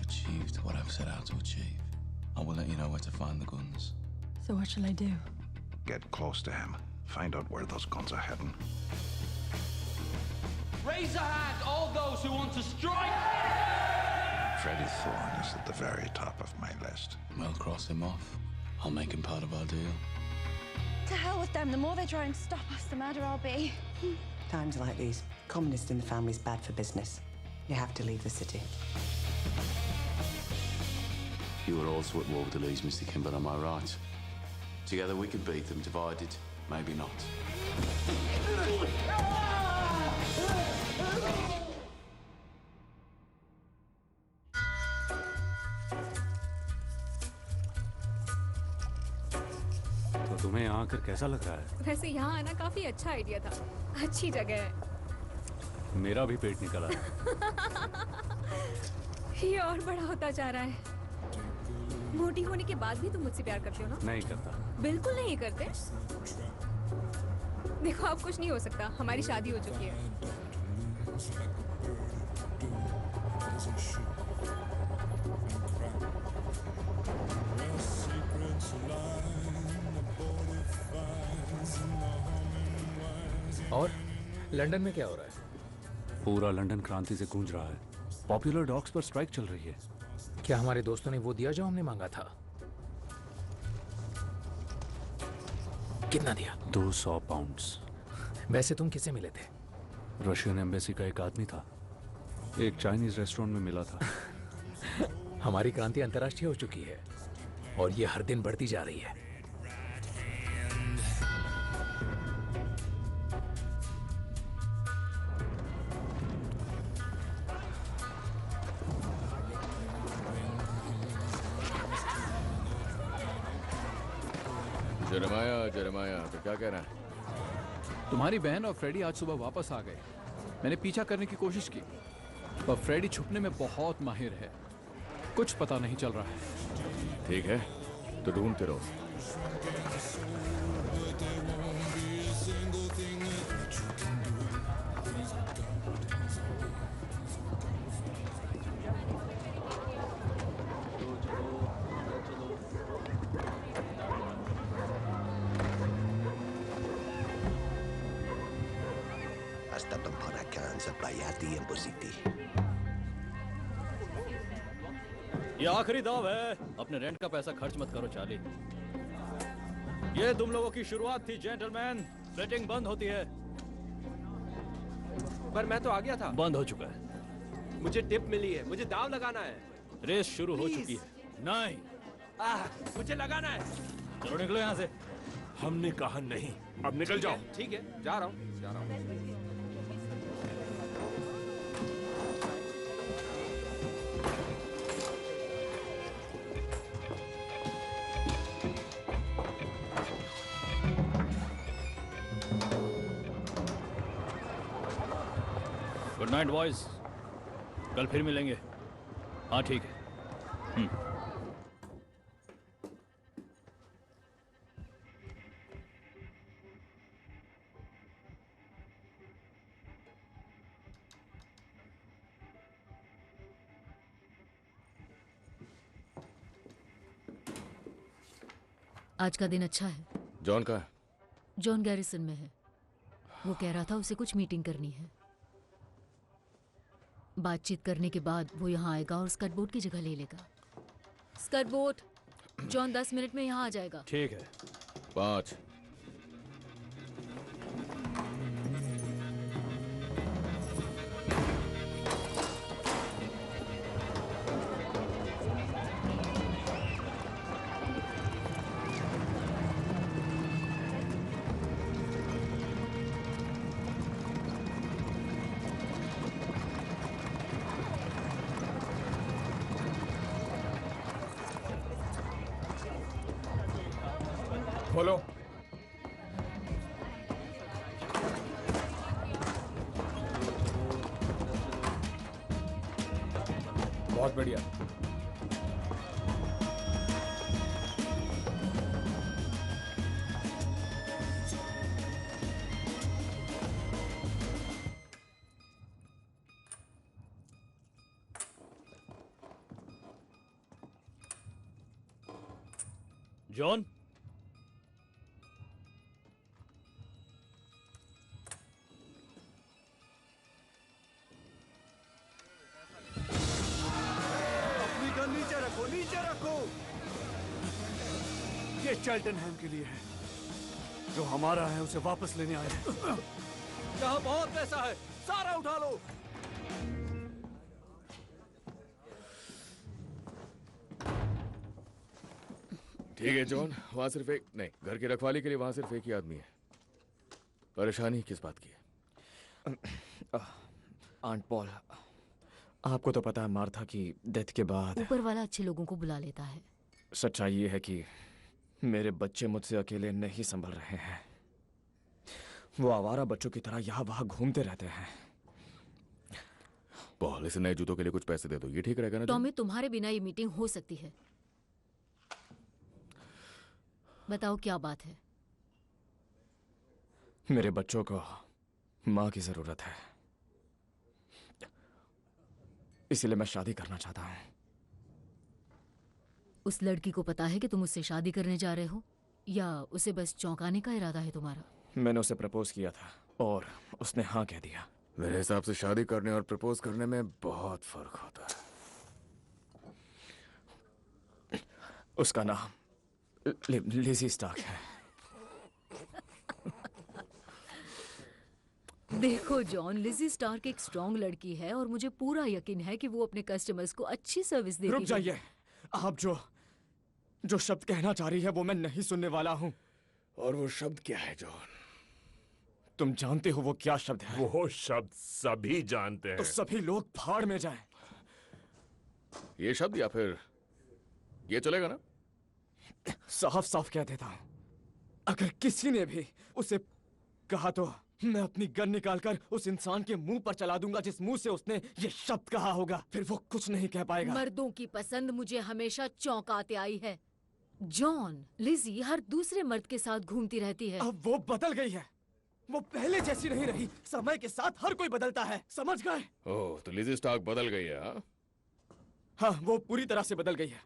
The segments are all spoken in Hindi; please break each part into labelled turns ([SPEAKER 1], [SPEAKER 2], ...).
[SPEAKER 1] achieved what I've set out to achieve, I will let you know where to find the guns.
[SPEAKER 2] So what shall I do?
[SPEAKER 3] Get close to him. Find out where those guns are heading.
[SPEAKER 4] Raise a hand, all those who want to strike!
[SPEAKER 3] Freddie Thorne is at the very top of my list.
[SPEAKER 1] We'll cross him off. I'll make him part of our deal.
[SPEAKER 5] To hell with them. The more they try and stop us, the madder I'll be.
[SPEAKER 6] Times like these, communist in the family's bad for business. You have to leave the city.
[SPEAKER 1] You are also at war with the Lees, Mr. Kimber, am I right? Together we can beat them, divided, maybe not.
[SPEAKER 7] तो तुम्हें यहाँ आकर कैसा लग रहा है?
[SPEAKER 8] वैसे यहाँ आना काफी अच्छा आइडिया था। अच्छी जगह है।
[SPEAKER 7] मेरा भी पेट निकला है।
[SPEAKER 8] ये और बड़ा होता जा रहा है। मोटी होने के बाद भी तुम मुझसे प्यार करते हो ना?
[SPEAKER 7] नहीं करता।
[SPEAKER 8] बिल्कुल नहीं करते। देखो अब कुछ नहीं हो सकता, हमारी शादी हो चुकी है।
[SPEAKER 9] और लंदन में क्या हो रहा है?
[SPEAKER 7] पूरा लंदन क्रांति से गूंज रहा है। पॉपुलर डॉग्स पर स्ट्राइक चल रही है।
[SPEAKER 9] क्या हमारे दोस्तों ने वो दिया जो हमने मांगा था? कितना दिया?
[SPEAKER 7] 200 पाउंड्स।
[SPEAKER 9] वैसे तुम किसे मिले थे?
[SPEAKER 7] रशियन एम्बेसी का एक आदमी था। एक चाइनीज रेस्टोरेंट में मिला था।
[SPEAKER 9] हमारी क्रांति अंतर्राष्ट्रीय हो चुकी है और ये हर दिन बढ़ती जा रही है।
[SPEAKER 10] जेरेमाया, तो क्या कहना है? तुम्हारी बहन और फ्रेडी आज सुबह वापस आ गए। मैंने पीछा करने की कोशिश की, पर फ्रेडी छुपने में बहुत माहिर है। कुछ पता नहीं चल रहा है।
[SPEAKER 11] ठीक है, तो ढूंढते रहो।
[SPEAKER 12] ये आखिरी दाव है। अपने रेंट का पैसा खर्च मत करो चार्ली। ये तुम लोगों की शुरुआत थी जेंटलमैन। फ्लेटिंग बंद होती है।
[SPEAKER 13] पर मैं तो आ गया था।
[SPEAKER 12] बंद हो चुका है।
[SPEAKER 13] मुझे टिप मिली है। मुझे दाव लगाना है।
[SPEAKER 12] रेस शुरू हो चुकी है। नहीं,
[SPEAKER 13] मुझे लगाना है।
[SPEAKER 12] चलो निकलो यहाँ से।
[SPEAKER 11] हमने कहा नहीं। अब निकल जाओ।
[SPEAKER 13] ठीक है, जा रहा हूँ।
[SPEAKER 12] गुड नाइट बॉयज, कल फिर मिलेंगे। हाँ ठीक है।
[SPEAKER 14] आज का दिन अच्छा है।
[SPEAKER 11] जॉन का?
[SPEAKER 14] जॉन गैरिसन में है। वो कह रहा था उसे कुछ मीटिंग करनी है। बातचीत करने के बाद वो यहाँ आएगा और स्कट बोट की जगह ले लेगा। स्कट बोट, जॉन 10 मिनट में यहाँ आ जाएगा।
[SPEAKER 12] ठीक है।
[SPEAKER 11] 5।
[SPEAKER 9] बोलो। बहुत बढ़िया।
[SPEAKER 12] जॉन,
[SPEAKER 2] अपनी गन नीचे रखो, नीचे रखो।
[SPEAKER 7] ये चेल्टनहैम के लिए है। जो हमारा है उसे वापस लेने आए हैं।
[SPEAKER 13] यहाँ बहुत पैसा है, सारा उठा लो।
[SPEAKER 11] ठीक है जॉन, वहां सिर्फ एक नहीं, घर की रखवाली के लिए वहां सिर्फ एक ही आदमी है। परेशानी किस बात की है?
[SPEAKER 15] आंट पॉल, आपको तो पता है मार्था की डेथ के बाद
[SPEAKER 14] ऊपर वाला अच्छे लोगों को बुला लेता है।
[SPEAKER 15] सच्चाई ये है कि मेरे बच्चे मुझसे अकेले नहीं संभल रहे हैं। वो आवारा बच्चों की तरह यहाँ वहाँ घूमते रहते हैं।
[SPEAKER 11] पॉल, इसे नए जूतों के लिए कुछ पैसे दे दो, ये ठीक रहेगा ना?
[SPEAKER 14] टॉमी, तुम्हारे बिना ये मीटिंग हो सकती है। बताओ क्या बात है?
[SPEAKER 15] मेरे बच्चों को माँ की जरूरत है, इसीलिए मैं शादी करना चाहता हूँ।
[SPEAKER 14] उस लड़की को पता है कि तुम उससे शादी करने जा रहे हो, या उसे बस चौंकाने का इरादा है तुम्हारा?
[SPEAKER 15] मैंने उसे प्रपोज किया था और उसने हाँ कह दिया।
[SPEAKER 11] मेरे हिसाब से शादी करने और प्रपोज करने में बहुत फर्क होता है।
[SPEAKER 15] उसका नाम लिज़ी स्टार्क है।
[SPEAKER 14] देखो जॉन, लिज़ी स्टार्क एक स्ट्रॉन्ग लड़की है और मुझे पूरा यकीन है कि वो अपने कस्टमर्स को अच्छी सर्विस देगी।
[SPEAKER 15] रुक जाइए, आप जो शब्द कहना चाह रही है वो मैं नहीं सुनने वाला हूँ।
[SPEAKER 11] और वो शब्द क्या है जॉन?
[SPEAKER 15] तुम जानते हो वो क्या शब्द है?
[SPEAKER 11] वो शब्द सभी जानते हैं।
[SPEAKER 15] तो सभी लोग भाड़ में जाएं।
[SPEAKER 11] ये शब्द या फिर ये चलेगा ना?
[SPEAKER 15] साफ साफ कह देता हूं, अगर किसी ने भी उसे कहा तो मैं अपनी गन निकालकर उस इंसान के मुंह पर चला दूंगा जिस मुंह से उसने ये शब्द कहा होगा। फिर वो कुछ नहीं कह पाएगा।
[SPEAKER 14] मर्दों की पसंद मुझे हमेशा चौंकाते आई है जॉन। लिज़ी हर दूसरे मर्द के साथ घूमती रहती है।
[SPEAKER 15] अब वो बदल गई है, वो पहले जैसी नहीं रही। समय के साथ हर कोई बदलता है, समझ गए?
[SPEAKER 11] ओह, तो लिज़ी स्टार्क बदल गई है? हाँ?
[SPEAKER 15] हाँ, वो पूरी तरह से बदल गई है।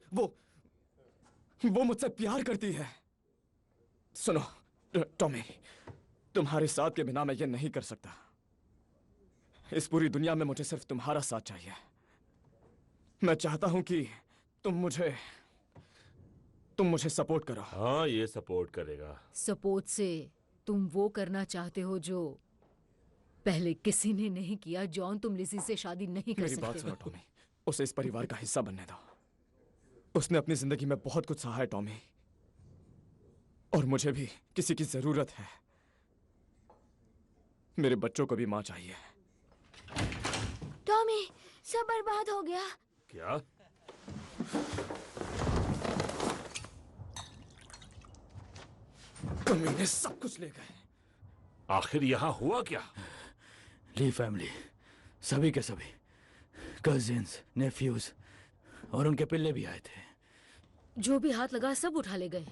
[SPEAKER 15] वो मुझसे प्यार करती है। सुनो टॉमी, तुम्हारे साथ के बिना मैं ये नहीं कर सकता। इस पूरी दुनिया में मुझे सिर्फ तुम्हारा साथ चाहिए। मैं चाहता हूं कि तुम मुझे सपोर्ट करो।
[SPEAKER 11] हाँ, ये सपोर्ट करेगा।
[SPEAKER 14] सपोर्ट से तुम वो करना चाहते हो जो पहले किसी ने नहीं किया। जॉन, तुम लिज़ी से शादी नहीं कर
[SPEAKER 15] मेरी
[SPEAKER 14] सकते।
[SPEAKER 15] बात सुनो टॉमी, उसे इस परिवार का हिस्सा बनने दो। उसने अपनी जिंदगी में बहुत कुछ सहा है टॉमी, और मुझे भी किसी की जरूरत है। मेरे बच्चों को भी माँ चाहिए।
[SPEAKER 16] टॉमी, सब बर्बाद हो गया।
[SPEAKER 11] क्या?
[SPEAKER 15] कमीने सब कुछ ले गए।
[SPEAKER 11] आखिर यहाँ हुआ क्या?
[SPEAKER 12] ली फैमिली, सभी के सभी कजिन्स, नेफ्यूज और उनके पिल्ले भी आए थे।
[SPEAKER 14] जो भी हाथ लगा सब उठा ले गए,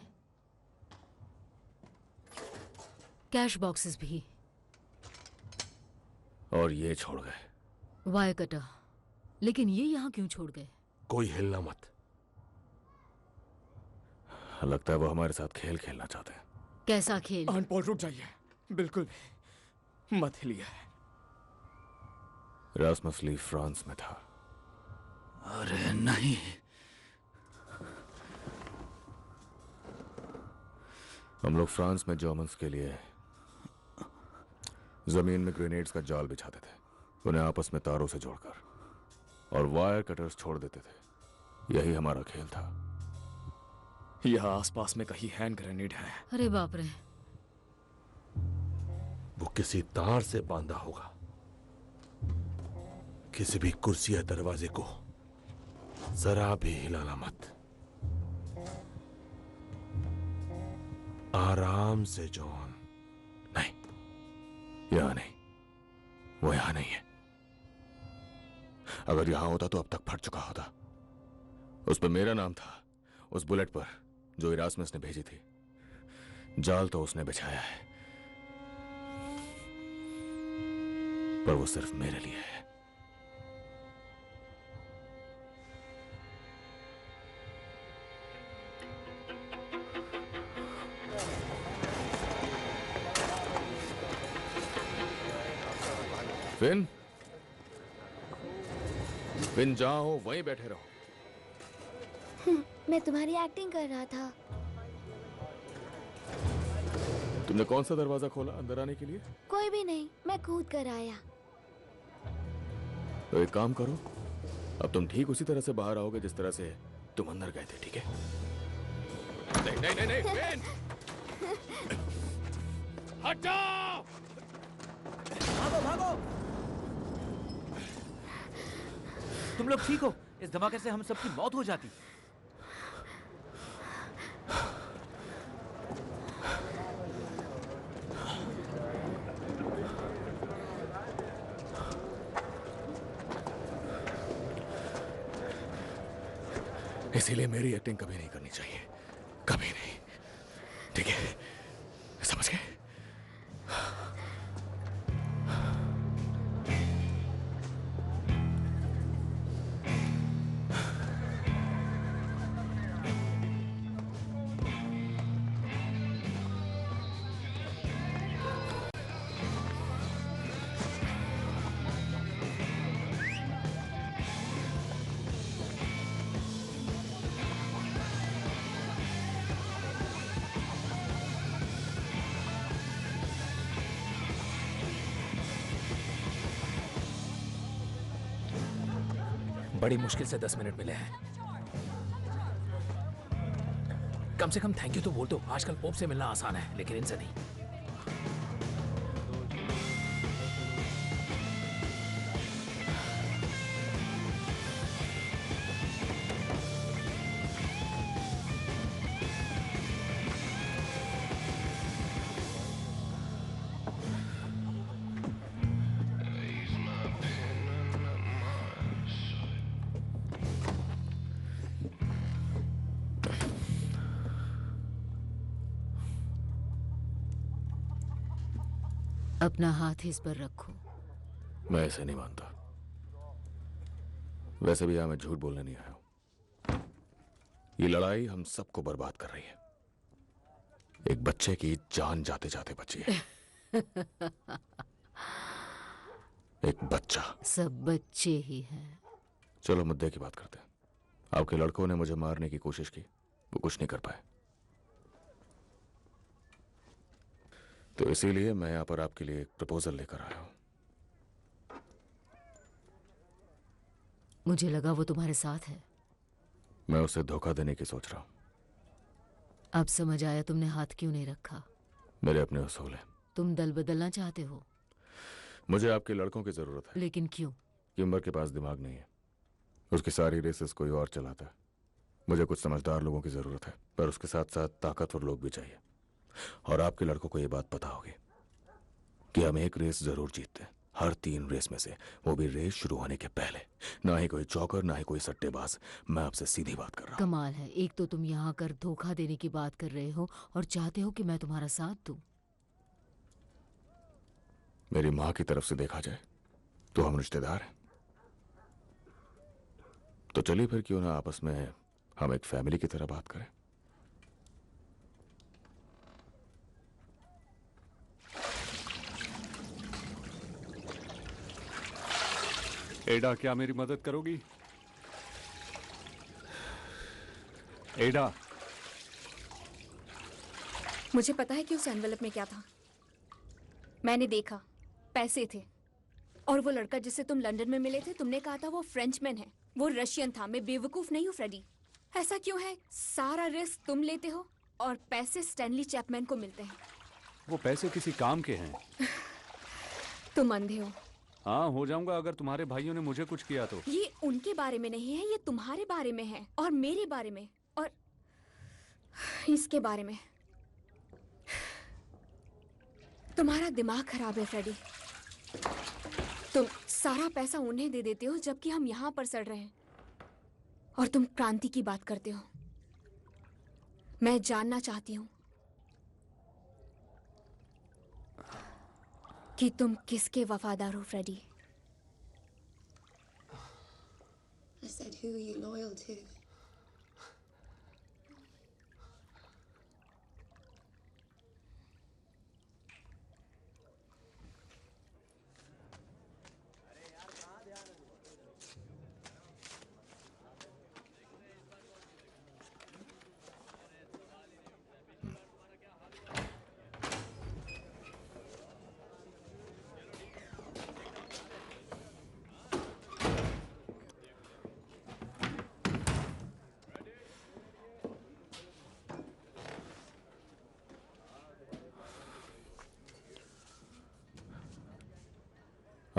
[SPEAKER 14] कैश बॉक्सेस भी।
[SPEAKER 11] और ये छोड़ गए
[SPEAKER 14] वायर कटर। लेकिन ये यहाँ क्यों छोड़ गए?
[SPEAKER 11] कोई हिलना मत। लगता है वो हमारे साथ खेल खेलना चाहते हैं।
[SPEAKER 14] कैसा खेल?
[SPEAKER 15] आंट पॉल, रुक जाइए, बिल्कुल भी मत हिलिए।
[SPEAKER 11] रास्मस ली फ्रांस में था।
[SPEAKER 12] अरे नहीं,
[SPEAKER 11] हम लोग फ्रांस में जर्मन्स के लिए जमीन में ग्रेनेड्स का जाल बिछाते थे, उन्हें आपस में तारों से जोड़कर, और वायर कटर्स छोड़ देते थे। यही हमारा खेल था।
[SPEAKER 15] यहाँ आसपास में कहीं हैंड ग्रेनेड है।
[SPEAKER 14] अरे बाप रे।
[SPEAKER 11] वो किसी तार से बांधा होगा। किसी भी कुर्सी या दरवाजे को जरा भी हिलाना मत। आराम से जॉन। नहीं, यहां नहीं, वो यहां नहीं है। अगर यहां होता तो अब तक फट चुका होता। उस पर मेरा नाम था, उस बुलेट पर जो इरास्मस ने भेजी थी। जाल तो उसने बिछाया है, पर वो सिर्फ मेरे लिए है। फिन, फिन जहां हो वहीं बैठे रहो।
[SPEAKER 16] मैं तुम्हारी एक्टिंग कर रहा था।
[SPEAKER 11] तुमने कौन सा दरवाजा खोला अंदर आने के लिए?
[SPEAKER 16] कोई भी नहीं, मैं कूद कर आया।
[SPEAKER 11] तो एक काम करो, अब तुम ठीक उसी तरह से बाहर आओगे जिस तरह से तुम अंदर गए थे, ठीक है? नहीं नहीं नहीं नहीं, फिन! हटाओ!
[SPEAKER 17] भागो भागो! तुम लोग ठीक हो? इस धमाके से हम सबकी मौत हो जाती।
[SPEAKER 11] इसीलिए मेरी एक्टिंग कभी नहीं करनी चाहिए, कभी नहीं, ठीक है? समझ गए?
[SPEAKER 9] बड़ी मुश्किल से 10 मिनट मिले हैं। कम से कम थैंक यू तो बोल दो। आजकल पोप से मिलना आसान है, लेकिन इनसे नहीं।
[SPEAKER 14] अपना हाथ इस पर रखो।
[SPEAKER 11] मैं ऐसे नहीं मानता। वैसे भी यहां मैं झूठ बोलने नहीं आया हूं। ये लड़ाई हम सबको बर्बाद कर रही है। एक बच्चे की जान जाते जाते बची है। एक बच्चा।
[SPEAKER 14] सब बच्चे ही हैं।
[SPEAKER 11] चलो मुद्दे की बात करते हैं। आपके लड़कों ने मुझे मारने की कोशिश की, वो कुछ नहीं कर पाए। तो इसीलिए मैं यहां पर आपके लिए एक प्रपोजल लेकर आया हूं।
[SPEAKER 14] मुझे लगा वो तुम्हारे साथ है।
[SPEAKER 11] मैं उसे धोखा देने की सोच रहा हूं।
[SPEAKER 14] अब समझ आया तुमने हाथ क्यों नहीं रखा।
[SPEAKER 11] मेरे अपने उसूल हैं।
[SPEAKER 14] तुम दल बदलना चाहते हो।
[SPEAKER 11] मुझे आपके लड़कों की जरूरत है।
[SPEAKER 14] लेकिन क्यों?
[SPEAKER 11] किम्बर के पास दिमाग नहीं है। उसकी सारी रेसेस कोई और चलाता है। मुझे कुछ समझदार लोगों की जरूरत है, पर उसके साथ साथ ताकतवर लोग भी चाहिए। और आपके लड़कों को यह बात पता होगी कि हम एक रेस जरूर जीतते हैं, हर 3 रेस में से, वो भी रेस शुरू होने के पहले। ना ही कोई चौकर, ना ही कोई सट्टेबाज। मैं आपसे सीधी बात कर रहा हूं।
[SPEAKER 14] कमाल है, एक तो तुम यहाँ कर धोखा देने की बात कर रहे हो और चाहते हो कि मैं तुम्हारा साथ दूं।
[SPEAKER 11] मेरी मां की तरफ से देखा जाए तो हम रिश्तेदार हैं। तो चलिए फिर क्यों ना आपस में हम एक फैमिली की तरह बात करें।
[SPEAKER 7] एडा, क्या मेरी मदद करोगी? एडा,
[SPEAKER 8] मुझे पता है कि उस एनवेलप में क्या था। मैंने देखा, पैसे थे। और वो लड़का जिससे तुम लंदन में मिले थे, तुमने कहा था वो फ्रेंचमैन है। वो रशियन था। मैं बेवकूफ नहीं हूँ फ्रेडी। ऐसा क्यों है? सारा रिस्क तुम लेते हो और पैसे स्टैनली चैपमैन को मिलते हैं।
[SPEAKER 7] वो पैसे किसी काम के हैं।
[SPEAKER 8] तुम अंधे हो।
[SPEAKER 7] हाँ, हो जाऊंगा अगर तुम्हारे भाइयों ने मुझे कुछ किया तो।
[SPEAKER 8] ये उनके बारे में नहीं है, ये तुम्हारे बारे में है और मेरे बारे में और इसके बारे में। तुम्हारा दिमाग खराब है फ्रेडी। तुम सारा पैसा उन्हें दे देते हो जबकि हम यहां पर सड़ रहे हैं, और तुम क्रांति की बात करते हो। मैं जानना चाहती हूं कि तुम किसके वफादार हो Freddy.
[SPEAKER 18] I said, who are you loyal to?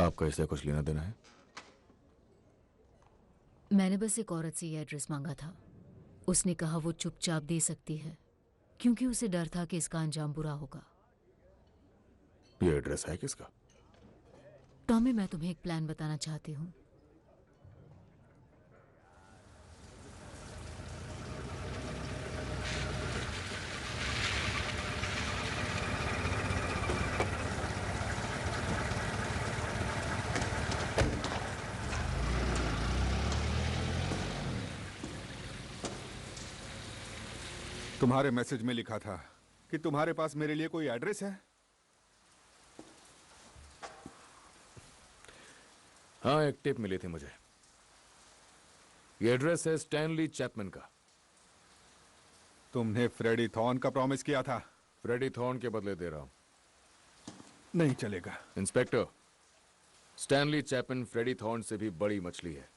[SPEAKER 11] आपका इससे कुछ लेना देना है?
[SPEAKER 14] मैंने बस एक औरत से ये एड्रेस मांगा था। उसने कहा वो चुपचाप दे सकती है क्योंकि उसे डर था कि इसका अंजाम बुरा होगा।
[SPEAKER 11] ये एड्रेस है किसका?
[SPEAKER 14] टॉमी, मैं तुम्हें एक प्लान बताना चाहती हूँ।
[SPEAKER 19] तुम्हारे मैसेज में लिखा था कि तुम्हारे पास मेरे लिए कोई एड्रेस है?
[SPEAKER 11] हाँ, एक टिप मिली थी मुझे। ये एड्रेस है स्टैनली चैपमैन का।
[SPEAKER 19] तुमने फ्रेडी थॉर्न का प्रॉमिस किया था।
[SPEAKER 11] फ्रेडी थॉर्न के बदले दे रहा हूं।
[SPEAKER 19] नहीं चलेगा।
[SPEAKER 11] Inspector, Stanley Chapman Freddie Thorne से भी बड़ी मछली है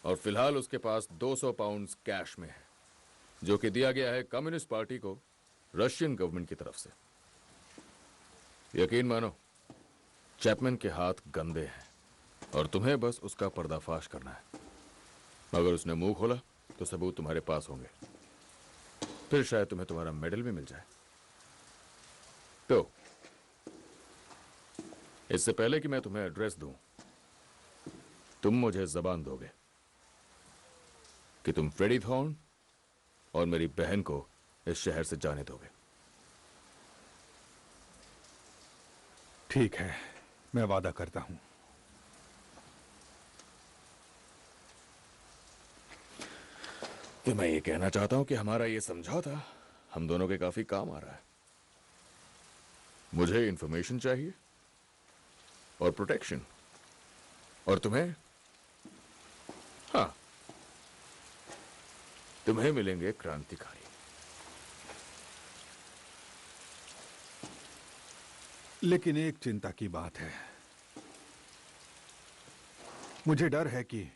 [SPEAKER 11] और फिलहाल उसके पास 200 पाउंड्स कैश में है, जो कि दिया गया है कम्युनिस्ट पार्टी को रशियन गवर्नमेंट की तरफ से। यकीन मानो, चैपमैन के हाथ गंदे हैं और तुम्हें बस उसका पर्दाफाश करना है। अगर उसने मुंह खोला तो सबूत तुम्हारे पास होंगे, फिर शायद तुम्हें तुम्हारा मेडल भी मिल जाए। तो इससे पहले कि मैं तुम्हें एड्रेस दूं, तुम मुझे जबान दोगे कि तुम फ्रेडी थॉर्न और मेरी बहन को इस शहर से जाने दोगे।
[SPEAKER 19] ठीक है, मैं वादा करता हूं।
[SPEAKER 11] तो मैं ये कहना चाहता हूं कि हमारा ये समझौता हम दोनों के काफी काम आ रहा है। मुझे इंफॉर्मेशन चाहिए और प्रोटेक्शन, और तुम्हें, हाँ, तुम्हें मिलेंगे क्रांतिकारी।
[SPEAKER 19] लेकिन एक चिंता की बात है। मुझे डर है कि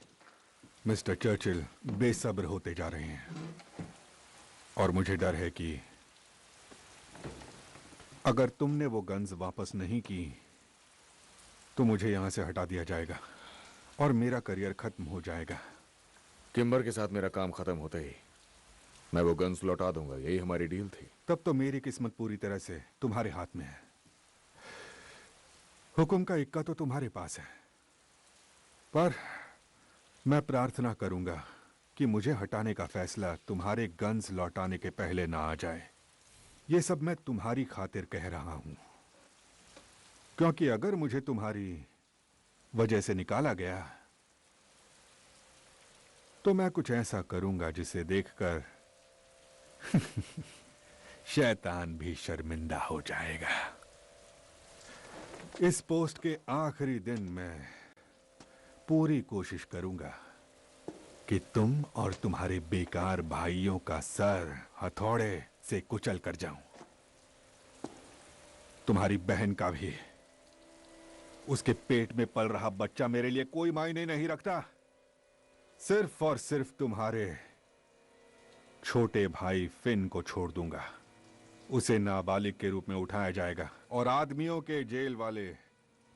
[SPEAKER 19] मिस्टर चर्चिल बेसब्र होते जा रहे हैं, और मुझे डर है कि अगर तुमने वो गन्स वापस नहीं की तो मुझे यहां से हटा दिया जाएगा और मेरा करियर खत्म हो जाएगा।
[SPEAKER 11] किम्बर के साथ मेरा काम खत्म होते ही मैं वो गन्स लौटा दूंगा, यही हमारी डील थी।
[SPEAKER 19] तब तो मेरी किस्मत पूरी तरह से तुम्हारे हाथ में है। हुक्म का इक्का तो तुम्हारे पास है, पर मैं प्रार्थना करूंगा कि मुझे हटाने का फैसला तुम्हारे गन्स लौटाने के पहले ना आ जाए। ये सब मैं तुम्हारी खातिर कह रहा हूं, क्योंकि अगर मुझे तुम्हारी वजह से निकाला गया तो मैं कुछ ऐसा करूंगा जिसे देखकर शैतान भी शर्मिंदा हो जाएगा। इस पोस्ट के आखिरी दिन मैं पूरी कोशिश करूंगा कि तुम और तुम्हारे बेकार भाइयों का सर हथौड़े से कुचल कर जाऊं। तुम्हारी बहन का भी। उसके पेट में पल रहा बच्चा मेरे लिए कोई मायने नहीं रखता। सिर्फ और सिर्फ तुम्हारे छोटे भाई फिन को छोड़ दूंगा। उसे नाबालिग के रूप में उठाया जाएगा और आदमियों के जेल वाले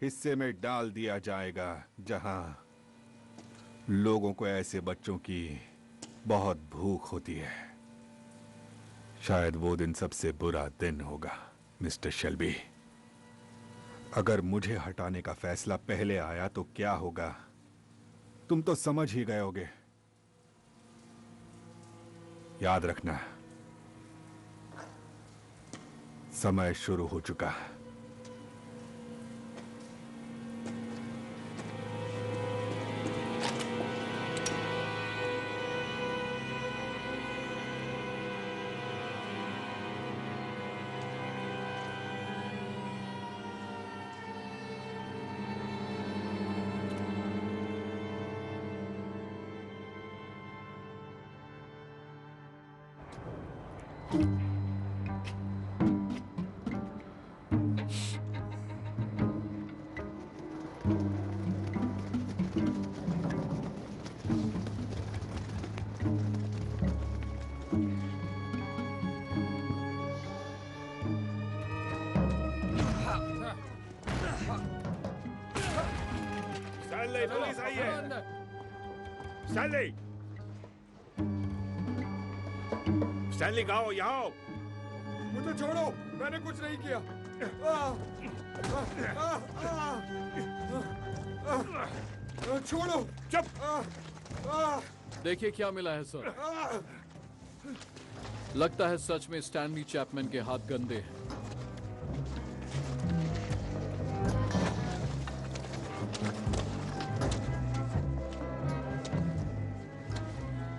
[SPEAKER 19] हिस्से में डाल दिया जाएगा, जहां लोगों को ऐसे बच्चों की बहुत भूख होती है। शायद वो दिन सबसे बुरा दिन होगा, मिस्टर शेल्बी। अगर मुझे हटाने का फैसला पहले आया तो क्या होगा, तुम तो समझ ही गए होगे। याद रखना, समय शुरू हो चुका है।
[SPEAKER 11] स्टैनली, पुलिस आई है। स्टैनली, स्टैनली कहाँ हो? यहाँ आओ।
[SPEAKER 15] मुझे छोड़ो, मैंने कुछ नहीं किया। छोड़ो।
[SPEAKER 11] चुप।
[SPEAKER 10] देखिए क्या मिला है सर। लगता है सच में स्टैनली चैपमैन के हाथ गंदे हैं।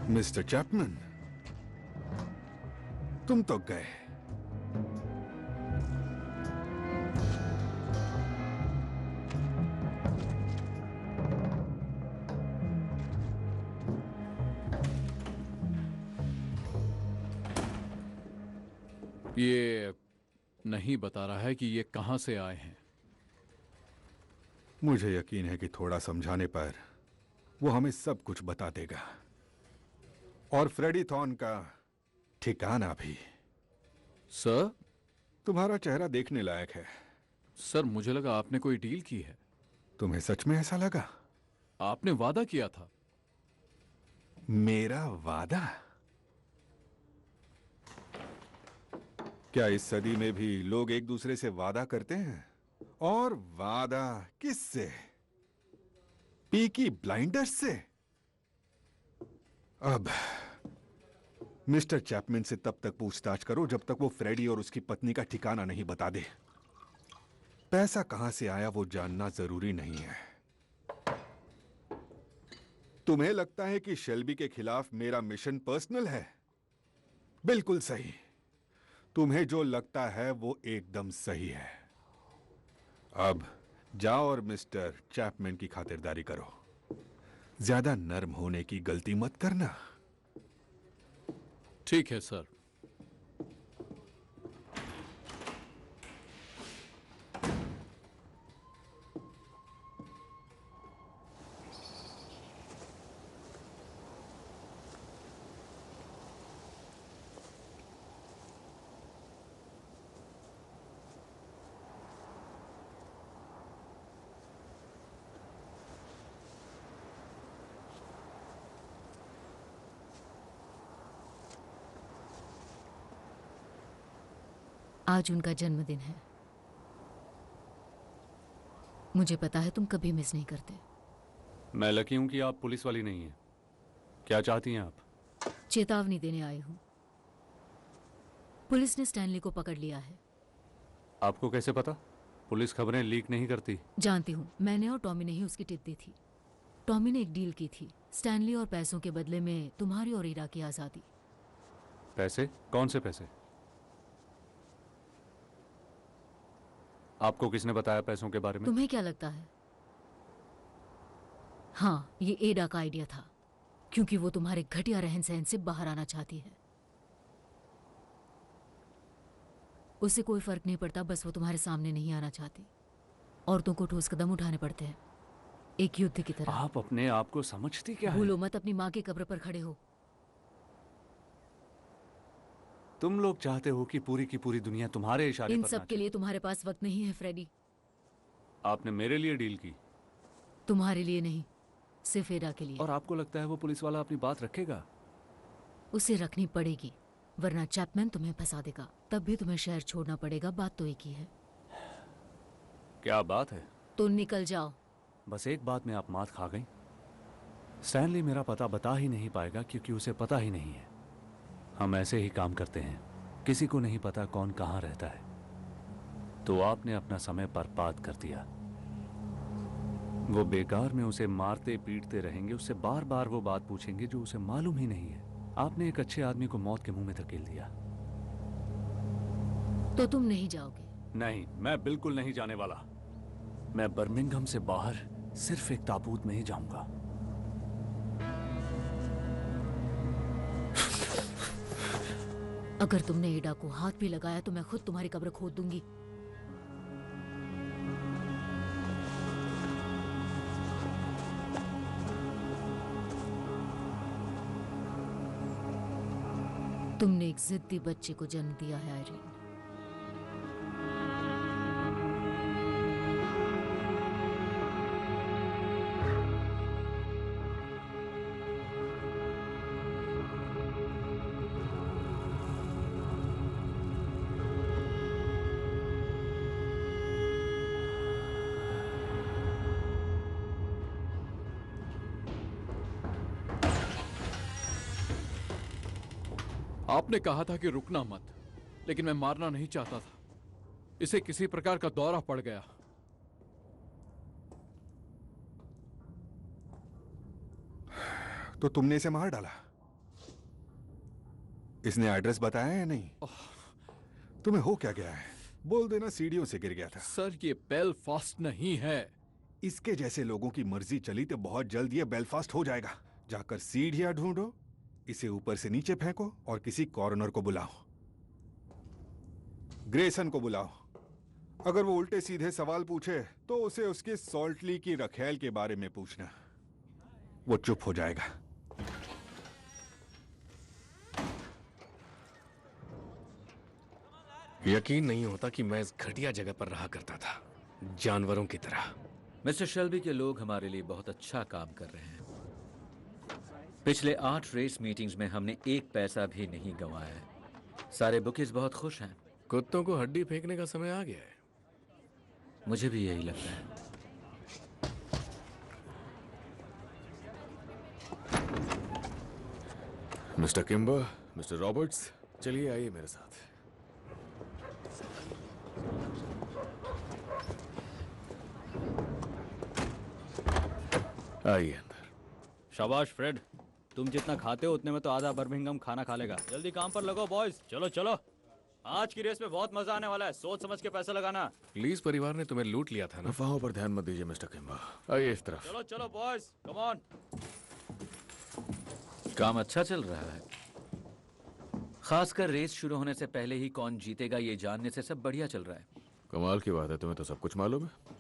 [SPEAKER 19] मिस्टर चैपमैन, तुम तो गए।
[SPEAKER 10] ये नहीं बता रहा है कि ये कहां से आए हैं।
[SPEAKER 19] मुझे यकीन है कि थोड़ा समझाने पर वो हमें सब कुछ बता देगा, और फ्रेडी थॉर्न का ठिकाना भी।
[SPEAKER 10] सर,
[SPEAKER 19] तुम्हारा चेहरा देखने लायक है।
[SPEAKER 10] सर, मुझे लगा आपने कोई डील की है।
[SPEAKER 19] तुम्हें सच में ऐसा लगा?
[SPEAKER 10] आपने वादा किया था।
[SPEAKER 19] मेरा वादा? क्या इस सदी में भी लोग एक दूसरे से वादा करते हैं? और वादा किससे? पीकी ब्लाइंडर्स से? अब मिस्टर चैपमैन से तब तक पूछताछ करो जब तक वो फ्रेडी और उसकी पत्नी का ठिकाना नहीं बता दे। पैसा कहां से आया वो जानना जरूरी नहीं है। तुम्हें लगता है कि शेल्बी के खिलाफ मेरा मिशन पर्सनल है? बिल्कुल सही। तुम्हें जो लगता है वो एकदम सही है। अब जाओ और मिस्टर चैपमैन की खातिरदारी करो। ज्यादा नर्म होने की गलती मत करना।
[SPEAKER 10] ठीक है सर।
[SPEAKER 14] आज उनका जन्मदिन है। मुझे पता है तुम कभी मिस नहीं करते।
[SPEAKER 7] मैं लकी हूं कि आप पुलिस वाली नहीं हैं। क्या चाहती हैं आप?
[SPEAKER 14] चेतावनी देने आई हूं। पुलिस ने स्टैनली को पकड़ लिया है।
[SPEAKER 7] आपको कैसे पता? पुलिस खबरें लीक नहीं करती।
[SPEAKER 14] जानती हूं, मैंने और टॉमी ने ही उसकी टिप दी थी। टॉमी ने एक डील की थी, स्टैनली और पैसों के बदले में तुम्हारी और ईरा की आजादी।
[SPEAKER 7] पैसे? कौन से पैसे? आपको किसने बताया पैसों के बारे में?
[SPEAKER 14] तुम्हें क्या लगता है? हाँ, ये एडा का आइडिया था, क्योंकि वो तुम्हारे घटिया रहन सहन से बाहर आना चाहती है। उसे कोई फर्क नहीं पड़ता, बस वो तुम्हारे सामने नहीं आना चाहती। औरतों को ठोस कदम उठाने पड़ते हैं, एक युद्ध की तरह।
[SPEAKER 7] आप अपने आप को समझती क्या है?
[SPEAKER 14] भूलो मत, अपनी माँ की कब्र पर खड़े हो।
[SPEAKER 7] तुम लोग चाहते हो कि पूरी की पूरी दुनिया तुम्हारे इशारे
[SPEAKER 14] इन
[SPEAKER 7] पर
[SPEAKER 14] सब के लिए तुम्हारे पास वक्त नहीं है फ्रेडी।
[SPEAKER 7] आपने मेरे लिए डील की?
[SPEAKER 14] तुम्हारे लिए नहीं, सिर्फ एडा के लिए।
[SPEAKER 7] और आपको लगता है वो पुलिस वाला अपनी बात रखेगा?
[SPEAKER 14] उसे रखनी पड़ेगी, वरना चैपमैन तुम्हें फंसा देगा। तब भी तुम्हें शहर छोड़ना पड़ेगा। बात तो एक ही है।
[SPEAKER 7] क्या बात है?
[SPEAKER 14] तो निकल जाओ।
[SPEAKER 7] बस एक बात में आप मात खा गई। स्टैनली मेरा पता बता ही नहीं पाएगा, क्योंकि उसे पता ही नहीं है। हम ऐसे ही काम करते हैं, किसी को नहीं पता कौन कहाँ रहता है। तो आपने अपना समय बर्बाद कर दिया। वो बेकार में उसे मारते पीटते रहेंगे, उससे बार बार वो बात पूछेंगे जो उसे मालूम ही नहीं है। आपने एक अच्छे आदमी को मौत के मुंह में धकेल दिया।
[SPEAKER 14] तो तुम नहीं जाओगे?
[SPEAKER 7] नहीं, मैं बिल्कुल नहीं जाने वाला। मैं बर्मिंघम से बाहर सिर्फ एक ताबूत में ही जाऊंगा।
[SPEAKER 14] अगर तुमने एडा को हाथ भी लगाया तो मैं खुद तुम्हारी कब्र खोद दूंगी। तुमने एक जिद्दी बच्चे को जन्म दिया है आयरीन।
[SPEAKER 10] आपने कहा था कि रुकना मत, लेकिन मैं मारना नहीं चाहता था। इसे किसी प्रकार का दौरा पड़ गया।
[SPEAKER 19] तो तुमने इसे मार डाला? इसने एड्रेस बताया या नहीं? तुम्हें हो क्या गया है? बोल देना सीढ़ियों से गिर गया था।
[SPEAKER 10] सर, ये बेलफास्ट नहीं है।
[SPEAKER 19] इसके जैसे लोगों की मर्जी चली तो बहुत जल्द ये बेलफास्ट हो जाएगा। जाकर सीढ़ियां ढूंढो, इसे ऊपर से नीचे फेंको और किसी कॉर्नर को बुलाओ। ग्रेसन को बुलाओ। अगर वो उल्टे सीधे सवाल पूछे तो उसे उसके सॉल्टली की रखेल के बारे में पूछना। वो चुप हो जाएगा।
[SPEAKER 11] यकीन नहीं होता कि मैं इस घटिया जगह पर रहा करता था, जानवरों की तरह।
[SPEAKER 12] मिस्टर शेल्बी के लोग हमारे लिए बहुत अच्छा काम कर रहे हैं। पिछले 8 रेस मीटिंग्स में हमने एक पैसा भी नहीं गंवाया है। सारे बुकीज बहुत खुश हैं।
[SPEAKER 11] कुत्तों को हड्डी फेंकने का समय आ गया है।
[SPEAKER 12] मुझे भी यही लगता है।
[SPEAKER 11] मिस्टर किम्बर, मिस्टर रॉबर्ट्स, चलिए आइए मेरे साथ। आइए अंदर।
[SPEAKER 12] शाबाश फ्रेड, तुम जितना खाते हो उतने में तो आधा बर्मिंघम खाना खा लेगा। जल्दी काम पर लगो बॉयज। चलो चलो, आज की रेस में बहुत मजा आने वाला है। सोच समझ के पैसा लगाना।
[SPEAKER 11] लीज परिवार ने तुम्हें लूट लिया था ना। अफवाहों पर ध्यान मत दीजिए मिस्टर किम्बर। आइए इस तरफ।
[SPEAKER 12] चलो चलो बॉयज, कम ऑन। काम अच्छा चल रहा है। खासकर रेस शुरू होने से पहले ही कौन जीतेगा ये जानने से सब बढ़िया चल रहा है।
[SPEAKER 11] कमाल की बात है, तुम्हें तो सब कुछ मालूम है।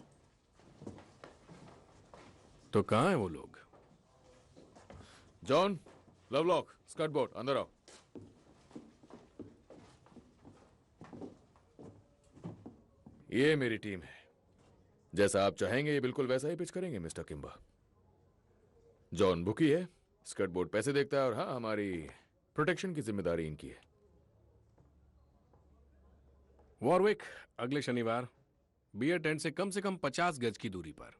[SPEAKER 11] तो कहाँ है वो लोग? जॉन, लवलॉक, स्कर्ट बोर्ड, अंदर आओ। ये मेरी टीम है। जैसा आप चाहेंगे ये बिल्कुल वैसा ही पिच करेंगे मिस्टर किम्बर। जॉन बुकी है, स्कर्ट बोर्ड पैसे देखता है, और हाँ, हमारी प्रोटेक्शन की जिम्मेदारी इनकी है। वॉरविक, अगले शनिवार बियर टेंट से कम 50 गज की दूरी पर।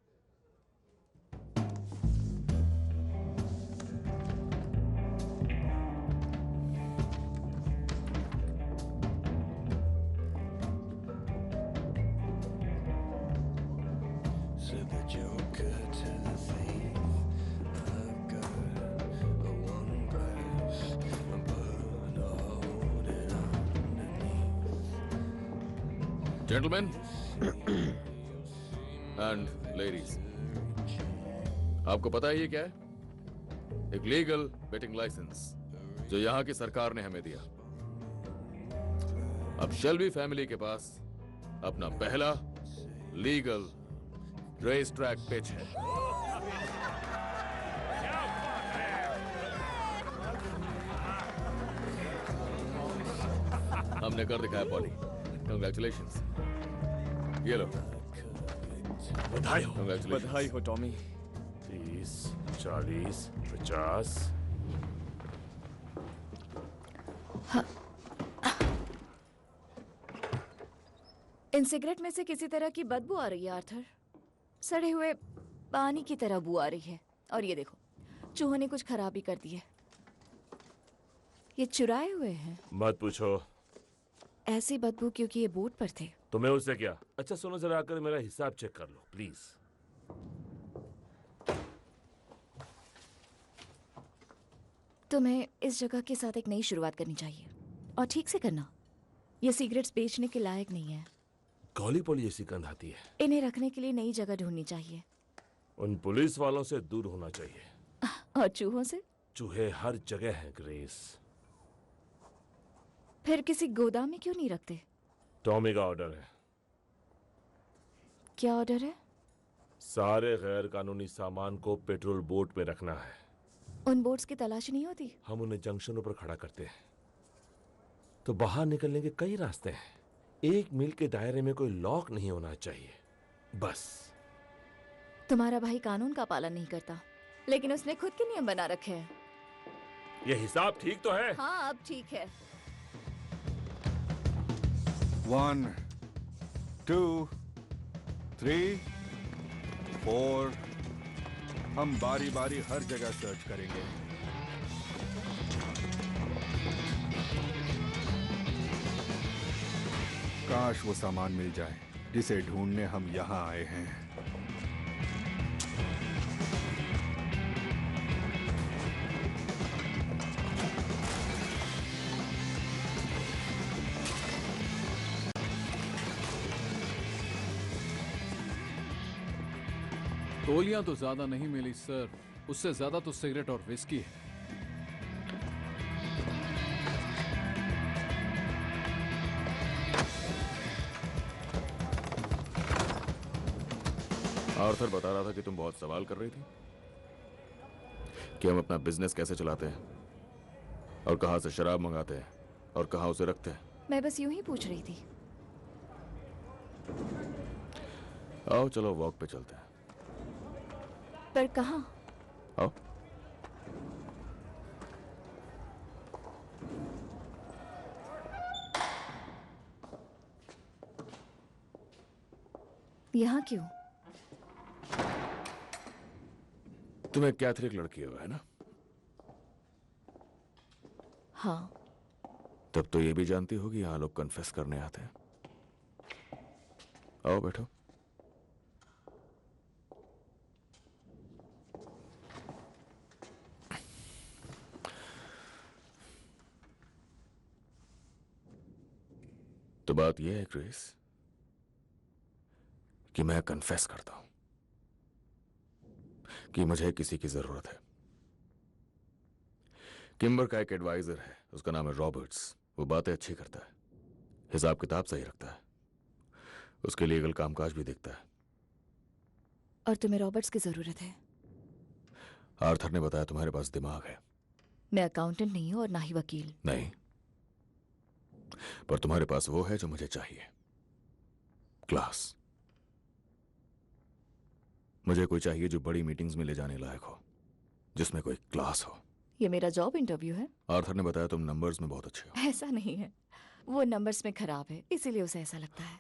[SPEAKER 11] Gentlemen and ladies, आपको पता है ये क्या है? एक लीगल बेटिंग लाइसेंस जो यहां की सरकार ने हमें दिया। अब शेल्बी फैमिली के पास अपना पहला लीगल रेस ट्रैक पिच है। हमने कर दिखाया पॉली। कंग्रेचुलेशंस। ये लो।
[SPEAKER 15] बधाई हो। बधाई हो टॉमी।
[SPEAKER 11] 30, 40, 50।
[SPEAKER 8] इन सिगरेट में से किसी तरह की बदबू आ रही है आर्थर। सड़े हुए पानी की तरह बू आ रही है। और ये देखो, चूहों ने कुछ खराबी कर दी है। ये चुराए हुए हैं।
[SPEAKER 20] मत पूछो।
[SPEAKER 8] ऐसी बदबू क्योंकि ये बोट पर थे।
[SPEAKER 20] तुम्हें उससे क्या? अच्छा सुनो, जरा आकर मेरा हिसाब चेक कर लो प्लीज।
[SPEAKER 8] तुम्हें इस जगह के साथ एक नई शुरुआत करनी चाहिए और ठीक से करना। ये सिगरेट्स बेचने के लायक नहीं है।
[SPEAKER 20] कौली पोली जैसी गंध आती है।
[SPEAKER 8] इन्हें रखने के लिए नई जगह ढूंढनी चाहिए।
[SPEAKER 20] उन पुलिस वालों से दूर होना चाहिए।
[SPEAKER 8] और चूहों से?
[SPEAKER 20] चूहे हर जगह हैं ग्रेस।
[SPEAKER 8] फिर किसी गोदाम में क्यों नहीं रखते?
[SPEAKER 20] टॉमी का ऑर्डर है।
[SPEAKER 8] क्या ऑर्डर है?
[SPEAKER 20] सारे गैर कानूनी सामान को पेट्रोल बोट में रखना है।
[SPEAKER 8] उन बोट्स की तलाश नहीं होती?
[SPEAKER 20] हम उन्हें जंक्शनों पर खड़ा करते हैं तो बाहर निकलने के कई रास्ते हैं। 1 मील के दायरे में कोई लॉक नहीं होना चाहिए, बस।
[SPEAKER 8] तुम्हारा भाई कानून का पालन नहीं करता, लेकिन उसने खुद के नियम बना रखे हैं।
[SPEAKER 20] ये हिसाब ठीक तो है?
[SPEAKER 8] हाँ, अब ठीक है।
[SPEAKER 19] 1, 2, 3, 4। हम बारी बारी हर जगह सर्च करेंगे। काश वो सामान मिल जाए जिसे ढूंढने हम यहाँ आए हैं।
[SPEAKER 10] गोलियां तो ज्यादा नहीं मिली सर, उससे ज्यादा तो सिगरेट और विस्की है।
[SPEAKER 11] आर्थर बता रहा था कि तुम बहुत सवाल कर रही थी कि हम अपना बिजनेस कैसे चलाते हैं और कहां से शराब मंगाते हैं और कहां उसे रखते हैं।
[SPEAKER 8] मैं बस यूं ही पूछ रही थी।
[SPEAKER 11] आओ चलो वॉक पे चलते हैं।
[SPEAKER 8] पर कहाँ?
[SPEAKER 11] आओ।
[SPEAKER 8] यहाँ क्यों?
[SPEAKER 11] तुम एक कैथलिक लड़की हो, है ना?
[SPEAKER 8] हाँ।
[SPEAKER 11] तब तो ये भी जानती होगी यहाँ लोग कन्फेस करने आते हैं। आओ बैठो। तो बात यह है क्रिस कि मैं कन्फेस करता हूं कि मुझे किसी की जरूरत है। किम्बर का एक एडवाइजर है, उसका नाम है रॉबर्ट्स। वो बातें अच्छी करता है, हिसाब किताब सही रखता है, उसके लीगल कामकाज भी देखता है।
[SPEAKER 8] और तुम्हें रॉबर्ट्स की जरूरत है?
[SPEAKER 11] आर्थर ने बताया तुम्हारे पास दिमाग है।
[SPEAKER 8] मैं अकाउंटेंट नहीं हूं और ना ही वकील।
[SPEAKER 11] नहीं, पर तुम्हारे पास वो है जो मुझे चाहिए, क्लास। मुझे कोई चाहिए जो बड़ी मीटिंग्स में ले जाने लायक हो, जिसमें कोई क्लास हो।
[SPEAKER 8] ये मेरा जॉब इंटरव्यू है।
[SPEAKER 11] आर्थर ने बताया तुम नंबर्स में बहुत अच्छे हो।
[SPEAKER 8] ऐसा नहीं है, वो नंबर्स में खराब है, इसीलिए उसे ऐसा लगता है।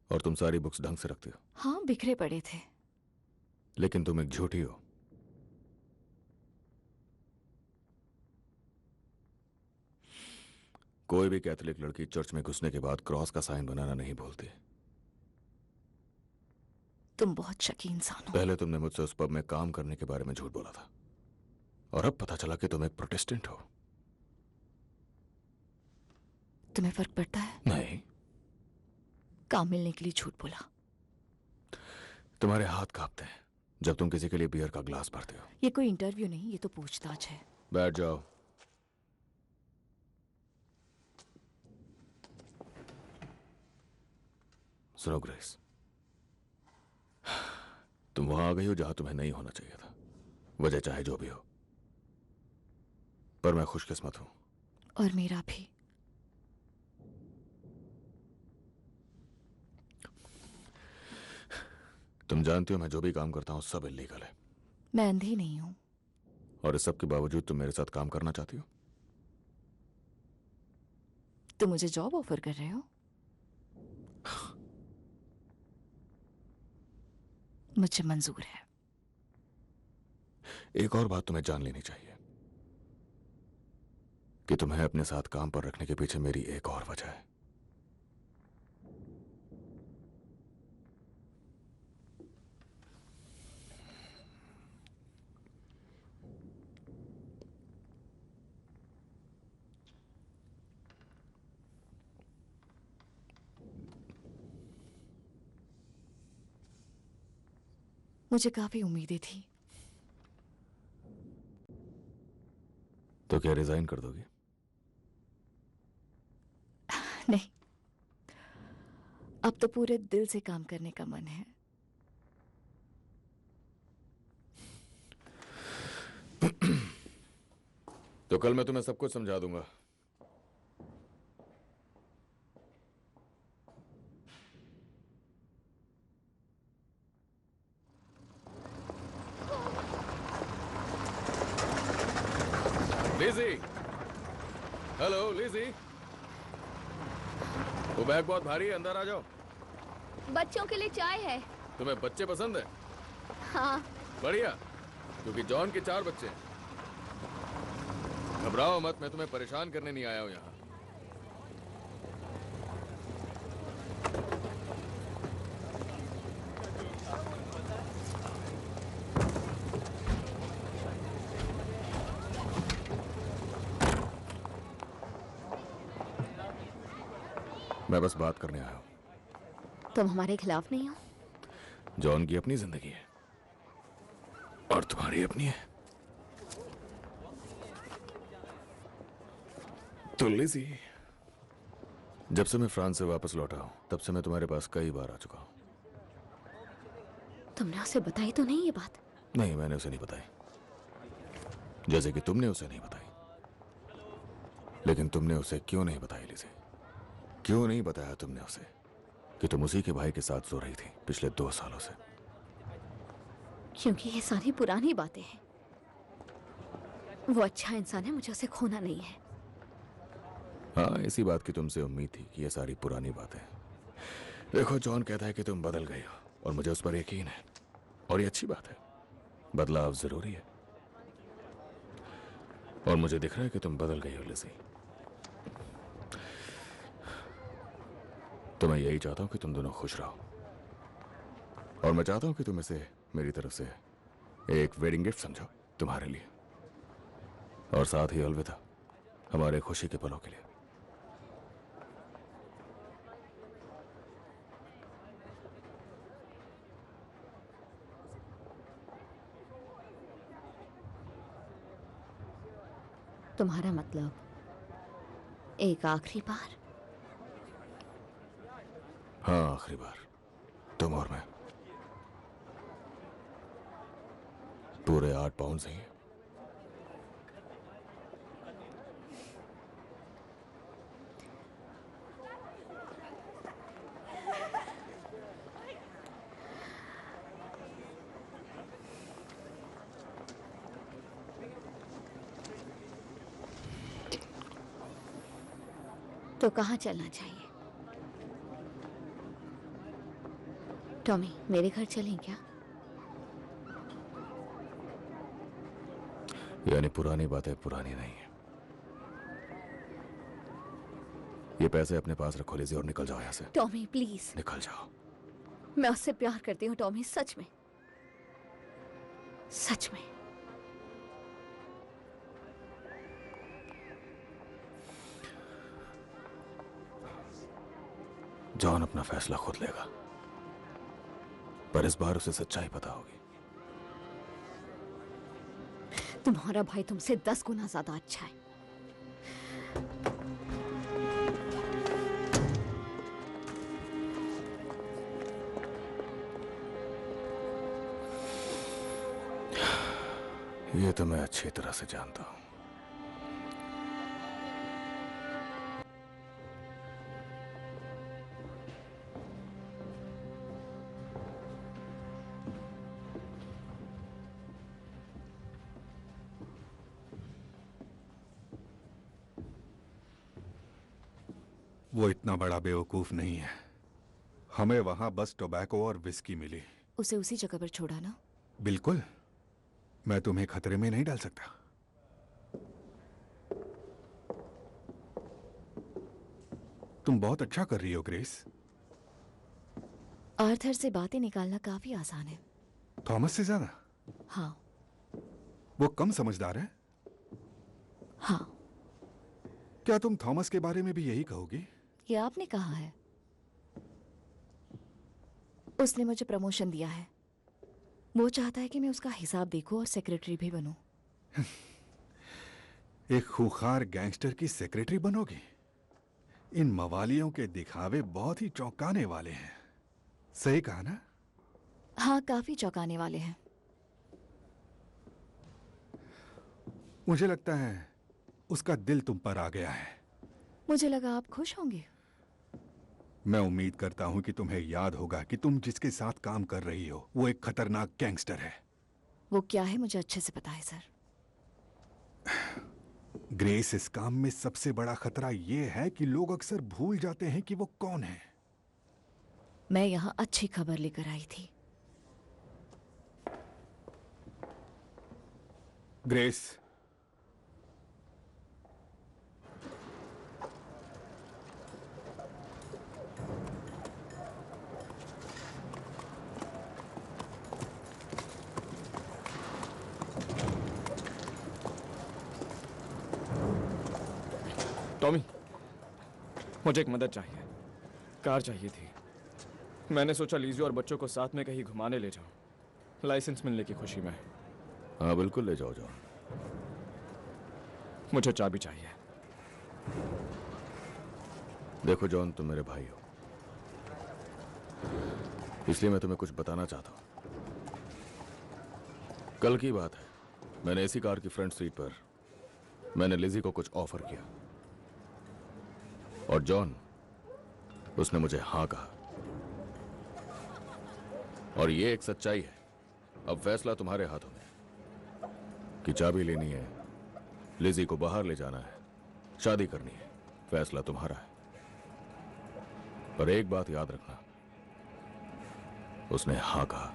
[SPEAKER 11] और तुम सारी बुक्स ढंग से रखते हो।
[SPEAKER 8] हाँ, बिखरे पड़े थे।
[SPEAKER 11] लेकिन तुम एक झूठी हो। कोई भी कैथोलिक लड़की चर्च में घुसने के बाद क्रॉस का साइन बनाना नहीं भूलती।
[SPEAKER 8] तुम बहुत शकी इंसान हो।
[SPEAKER 11] पहले तुमने मुझसे उस पब में काम करने के बारे में झूठ बोला था, और अब पता चला कि तुम एक प्रोटेस्टेंट हो।
[SPEAKER 8] तुम्हें फर्क पड़ता है?
[SPEAKER 11] नहीं।
[SPEAKER 8] काम मिलने के लिए झूठ बोला।
[SPEAKER 11] तुम्हारे हाथ कांपते हैं जब तुम किसी के लिए बियर का ग्लास भरते हो।
[SPEAKER 8] ये कोई इंटरव्यू नहीं, ये तो पूछताछ है।
[SPEAKER 11] बैठ जाओ। सुनो ग्रेस, तुम वहां आ गई हो जहां तुम्हें नहीं होना चाहिए था, वजह चाहे जो भी हो। पर मैं खुशकिस्मत हूं।
[SPEAKER 8] और मेरा भी।
[SPEAKER 11] तुम जानती हो मैं जो भी काम करता हूं सब इल्लीगल है।
[SPEAKER 8] मैं अंधी नहीं हूं।
[SPEAKER 11] और इस सब के बावजूद तुम मेरे साथ काम करना चाहती हो?
[SPEAKER 8] तुम मुझे जॉब ऑफर कर रहे हो? मुझे मंजूर है।
[SPEAKER 11] एक और बात तुम्हें जान लेनी चाहिए कि तुम्हें अपने साथ काम पर रखने के पीछे मेरी एक और वजह है।
[SPEAKER 8] मुझे काफी उम्मीदें थी।
[SPEAKER 11] तो क्या रिजाइन कर दोगी?
[SPEAKER 8] नहीं, अब तो पूरे दिल से काम करने का मन है।
[SPEAKER 11] तो कल मैं तुम्हें सब कुछ समझा दूंगा। लिज़ी, हेलो लिज़ी, वो बैग बहुत भारी है, अंदर आ जाओ।
[SPEAKER 16] बच्चों के लिए चाय है।
[SPEAKER 11] तुम्हें बच्चे पसंद है?
[SPEAKER 16] हाँ।
[SPEAKER 11] बढ़िया, क्योंकि जॉन के 4 बच्चे हैं। घबराओ मत, मैं तुम्हें परेशान करने नहीं आया हूं यहाँ। मैं बस बात करने आया हूं।
[SPEAKER 8] तुम हमारे खिलाफ नहीं हो?
[SPEAKER 11] जॉन की अपनी जिंदगी है और तुम्हारी अपनी है। तो लिज़ी, जब से मैं फ्रांस से वापस लौटा हूं तब से मैं तुम्हारे पास कई बार आ चुका हूं।
[SPEAKER 8] तुमने उसे बताई तो नहीं ये बात?
[SPEAKER 11] नहीं, मैंने उसे नहीं बताई, जैसे कि तुमने उसे नहीं बताई। लेकिन तुमने उसे क्यों नहीं बताई लिज़ी? क्यों नहीं बताया तुमने उसे कि तुम उसी के भाई के साथ सो रही थी पिछले 2 सालों से?
[SPEAKER 8] क्योंकि ये सारी पुरानी बातें हैं। वो अच्छा इंसान है, मुझे उसे खोना नहीं है।
[SPEAKER 11] हाँ, इसी बात की तुमसे उम्मीद थी कि ये सारी पुरानी बातें। देखो, जॉन कहता है कि तुम बदल गए हो और मुझे उस पर यकीन है, और ये अच्छी बात है। बदलाव जरूरी है और मुझे दिख रहा है कि तुम बदल गई हो लिज़ी। तो मैं यही चाहता हूं कि तुम दोनों खुश रहो, और मैं चाहता हूं कि तुम इसे मेरी तरफ से एक वेडिंग गिफ्ट समझो तुम्हारे लिए, और साथ ही अलविदा हमारे खुशी के पलों के लिए।
[SPEAKER 8] तुम्हारा मतलब एक आखिरी बार?
[SPEAKER 11] हाँ, आखिरी बार, तुम और मैं। पूरे 8 पाउंड सही है।
[SPEAKER 8] तो कहाँ चलना चाहिए? टॉमी, मेरे घर चलें क्या?
[SPEAKER 11] यानी पुरानी बातें पुरानी नहीं है। ये पैसे अपने पास रखो लिज़ी और निकल जाओ यहाँ से।
[SPEAKER 8] Tommy please.
[SPEAKER 11] निकल जाओ।
[SPEAKER 8] मैं उससे प्यार करती हूँ टॉमी, सच में, सच में।
[SPEAKER 11] जॉन अपना फैसला खुद लेगा, पर इस बार उसे सच्चाई पता होगी।
[SPEAKER 8] तुम्हारा भाई तुमसे 10 गुना ज्यादा अच्छा है।
[SPEAKER 11] ये तो मैं अच्छी तरह से जानता हूं।
[SPEAKER 19] वो इतना बड़ा बेवकूफ नहीं है। हमें वहां बस टोबैको और विस्की मिली।
[SPEAKER 14] उसे उसी जगह पर छोड़ा ना?
[SPEAKER 19] बिल्कुल। मैं तुम्हें खतरे में नहीं डाल सकता। तुम बहुत अच्छा कर रही हो ग्रेस।
[SPEAKER 14] आर्थर से बातें निकालना काफी आसान है।
[SPEAKER 19] थॉमस से ज्यादा?
[SPEAKER 14] हाँ।
[SPEAKER 19] वो कम समझदार है?
[SPEAKER 14] हाँ।
[SPEAKER 19] क्या तुम थॉमस के बारे में भी यही कहोगी?
[SPEAKER 14] ये आपने कहा है। उसने मुझे प्रमोशन दिया है। वो चाहता है कि मैं उसका हिसाब देखूं और सेक्रेटरी भी बनूं।
[SPEAKER 19] एक खूंखार गैंगस्टर की सेक्रेटरी बनोगी? इन मवालियों के दिखावे बहुत ही चौंकाने वाले हैं। सही कहा ना?
[SPEAKER 14] हाँ, काफी चौंकाने वाले हैं।
[SPEAKER 19] मुझे लगता है उसका दिल तुम पर आ गया है।
[SPEAKER 14] मुझे लगा आप खुश होंगे।
[SPEAKER 19] मैं उम्मीद करता हूं कि तुम्हें याद होगा कि तुम जिसके साथ काम कर रही हो वो एक खतरनाक गैंगस्टर है।
[SPEAKER 14] वो क्या है मुझे अच्छे से पता है सर।
[SPEAKER 19] ग्रेस, इस काम में सबसे बड़ा खतरा यह है कि लोग अक्सर भूल जाते हैं कि वो कौन है।
[SPEAKER 14] मैं यहाँ अच्छी खबर लेकर आई थी।
[SPEAKER 19] ग्रेस,
[SPEAKER 15] टॉमी, मुझे एक मदद चाहिए। कार चाहिए थी। मैंने सोचा लीजियो और बच्चों को साथ में कहीं घुमाने ले जाऊं, लाइसेंस मिलने की खुशी में।
[SPEAKER 11] हाँ बिल्कुल ले जाओ जॉन।
[SPEAKER 15] मुझे चाबी चाहिए।
[SPEAKER 11] देखो जॉन, तुम मेरे भाई हो, इसलिए मैं तुम्हें कुछ बताना चाहता हूं। कल की बात है, मैंने इसी कार की फ्रंट सीट पर मैंने लिजी को कुछ ऑफर किया और जॉन, उसने मुझे हाँ कहा। और ये एक सच्चाई है। अब फैसला तुम्हारे हाथों में कि चाबी लेनी है, लिजी को बाहर ले जाना है, शादी करनी है, फैसला तुम्हारा है। पर एक बात याद रखना, उसने हाँ कहा।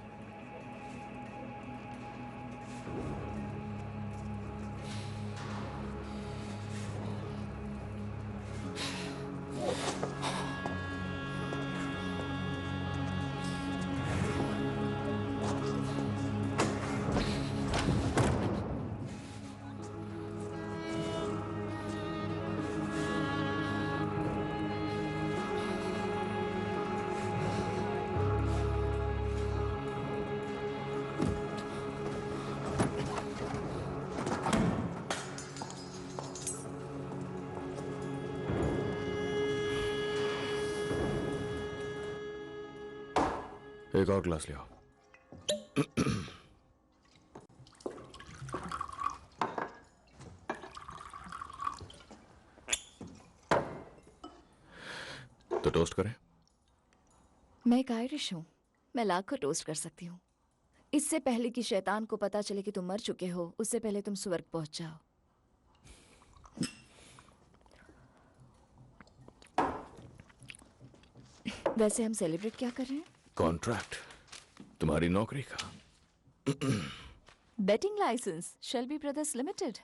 [SPEAKER 11] एक और ग्लास ले आओ। तो टोस्ट करें?
[SPEAKER 21] मैं एक आयरिश हूँ, मैं लाखों टोस्ट कर सकती हूँ। इससे पहले कि शैतान को पता चले कि तुम मर चुके हो, उससे पहले तुम स्वर्ग पहुंच जाओ। वैसे हम सेलिब्रेट क्या कर रहे हैं?
[SPEAKER 11] कॉन्ट्रैक्ट, तुम्हारी नौकरी का।
[SPEAKER 21] Betting licence, Shelby Brothers Limited.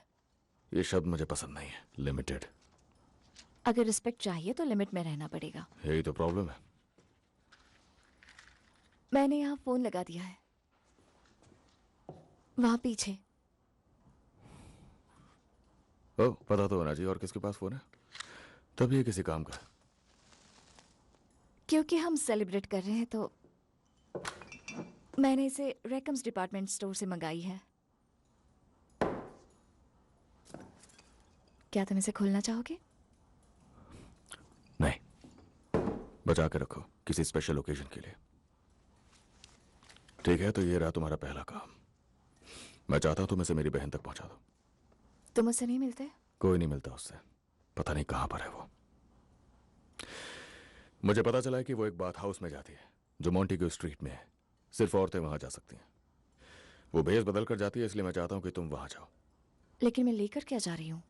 [SPEAKER 11] ये शब्द मुझे पसंद नहीं है, लिमिटेड।
[SPEAKER 21] अगर रिस्पेक्ट चाहिए तो लिमिट में रहना पड़ेगा।
[SPEAKER 11] यही तो प्रॉब्लम है।
[SPEAKER 21] मैंने यहाँ फोन लगा दिया है, वहां पीछे।
[SPEAKER 11] ओ, पता तो होना चाहिए। और किसके पास फोन है? तब ये किसी काम का है।
[SPEAKER 21] क्योंकि हम सेलिब्रेट कर रहे हैं तो मैंने इसे रैकम्स डिपार्टमेंट स्टोर से मंगाई है। क्या तुम इसे खोलना चाहोगे?
[SPEAKER 11] नहीं, बचा के रखो किसी स्पेशल ओकेजन के लिए। ठीक है, तो ये रहा तुम्हारा पहला काम। मैं चाहता हूं तुम इसे मेरी बहन तक पहुंचा दो।
[SPEAKER 21] तुम उससे नहीं मिलते?
[SPEAKER 11] कोई नहीं मिलता उससे, पता नहीं कहां पर है वो। मुझे पता चला है कि वो एक बाथ हाउस में जाती है जो मोंटेग्यू स्ट्रीट में है। सिर्फ औरतें वहां जा सकती हैं। वो भेस बदल कर जाती है, इसलिए मैं चाहता हूं कि तुम वहां जाओ।
[SPEAKER 21] लेकिन मैं लेकर क्या जा रही हूँ?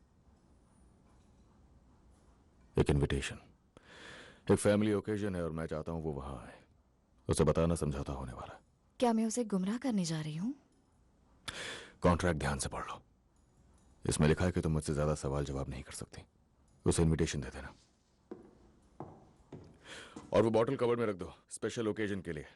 [SPEAKER 11] एक इनविटेशन, एक फैमिली ओकेजन है और मैं चाहता हूं वो वहां आए। उसे बताना समझौता होने वाला है।
[SPEAKER 21] क्या मैं उसे गुमराह करने जा रही हूँ?
[SPEAKER 11] कॉन्ट्रैक्ट ध्यान से पढ़ लो। इसमें लिखा है कि तुम मुझसे ज्यादा सवाल जवाब नहीं कर सकती। उसे इनविटेशन दे देना और वो बॉटल कवर में रख दो, स्पेशल ओकेजन के लिए।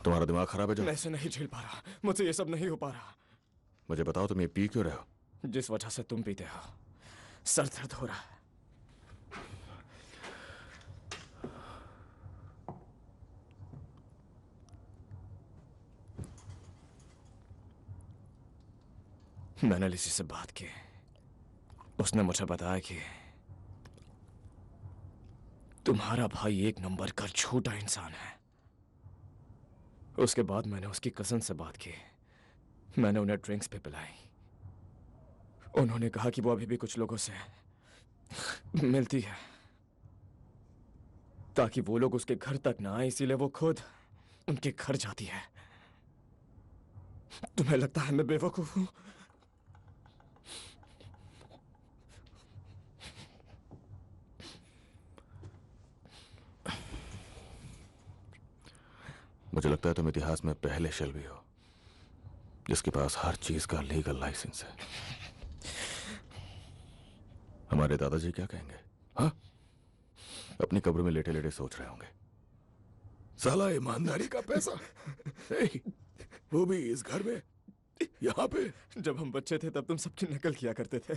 [SPEAKER 11] तुम्हारा दिमाग खराब है जो?
[SPEAKER 15] मैं इसे नहीं झेल पा रहा, मुझसे ये सब नहीं हो पा रहा।
[SPEAKER 11] मुझे बताओ तुम ये पी क्यों रहे हो?
[SPEAKER 15] जिस वजह से तुम पीते हो, सर दर्द हो रहा है। मैंने लिसी से बात की, उसने मुझे बताया कि तुम्हारा भाई एक नंबर का झूठा इंसान है। उसके बाद मैंने उसकी कजन से बात की, मैंने उन्हें ड्रिंक्स भी पिलाई। उन्होंने कहा कि वो अभी भी कुछ लोगों से मिलती है ताकि वो लोग उसके घर तक ना आए, इसीलिए वो खुद उनके घर जाती है। तुम्हें लगता है मैं बेवकूफ हूं?
[SPEAKER 11] मुझे लगता है तुम इतिहास में पहले शेल्बी हो जिसके पास हर चीज का लीगल लाइसेंस है। हमारे दादाजी क्या कहेंगे? हाँ, अपनी कब्र में लेटे लेटे सोच रहे होंगे, साला ईमानदारी का पैसा वो भी इस घर में, यहाँ पे।
[SPEAKER 15] जब हम बच्चे थे तब तुम सबकी नकल किया करते थे।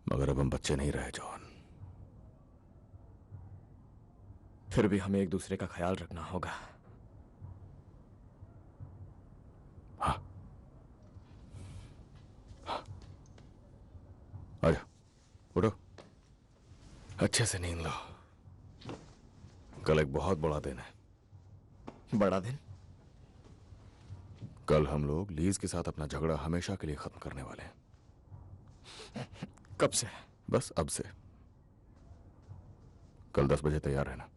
[SPEAKER 11] मगर अब हम बच्चे नहीं रहे जॉन।
[SPEAKER 15] फिर भी हमें एक दूसरे का ख्याल रखना होगा।
[SPEAKER 11] हाँ, हाँ। आजा, उठो, अच्छे से नींद लो। कल एक बहुत बड़ा दिन है।
[SPEAKER 15] बड़ा दिन?
[SPEAKER 11] कल हम लोग लीज के साथ अपना झगड़ा हमेशा के लिए खत्म करने वाले हैं।
[SPEAKER 15] कब से?
[SPEAKER 11] बस अब से। कल 10 बजे तैयार रहना,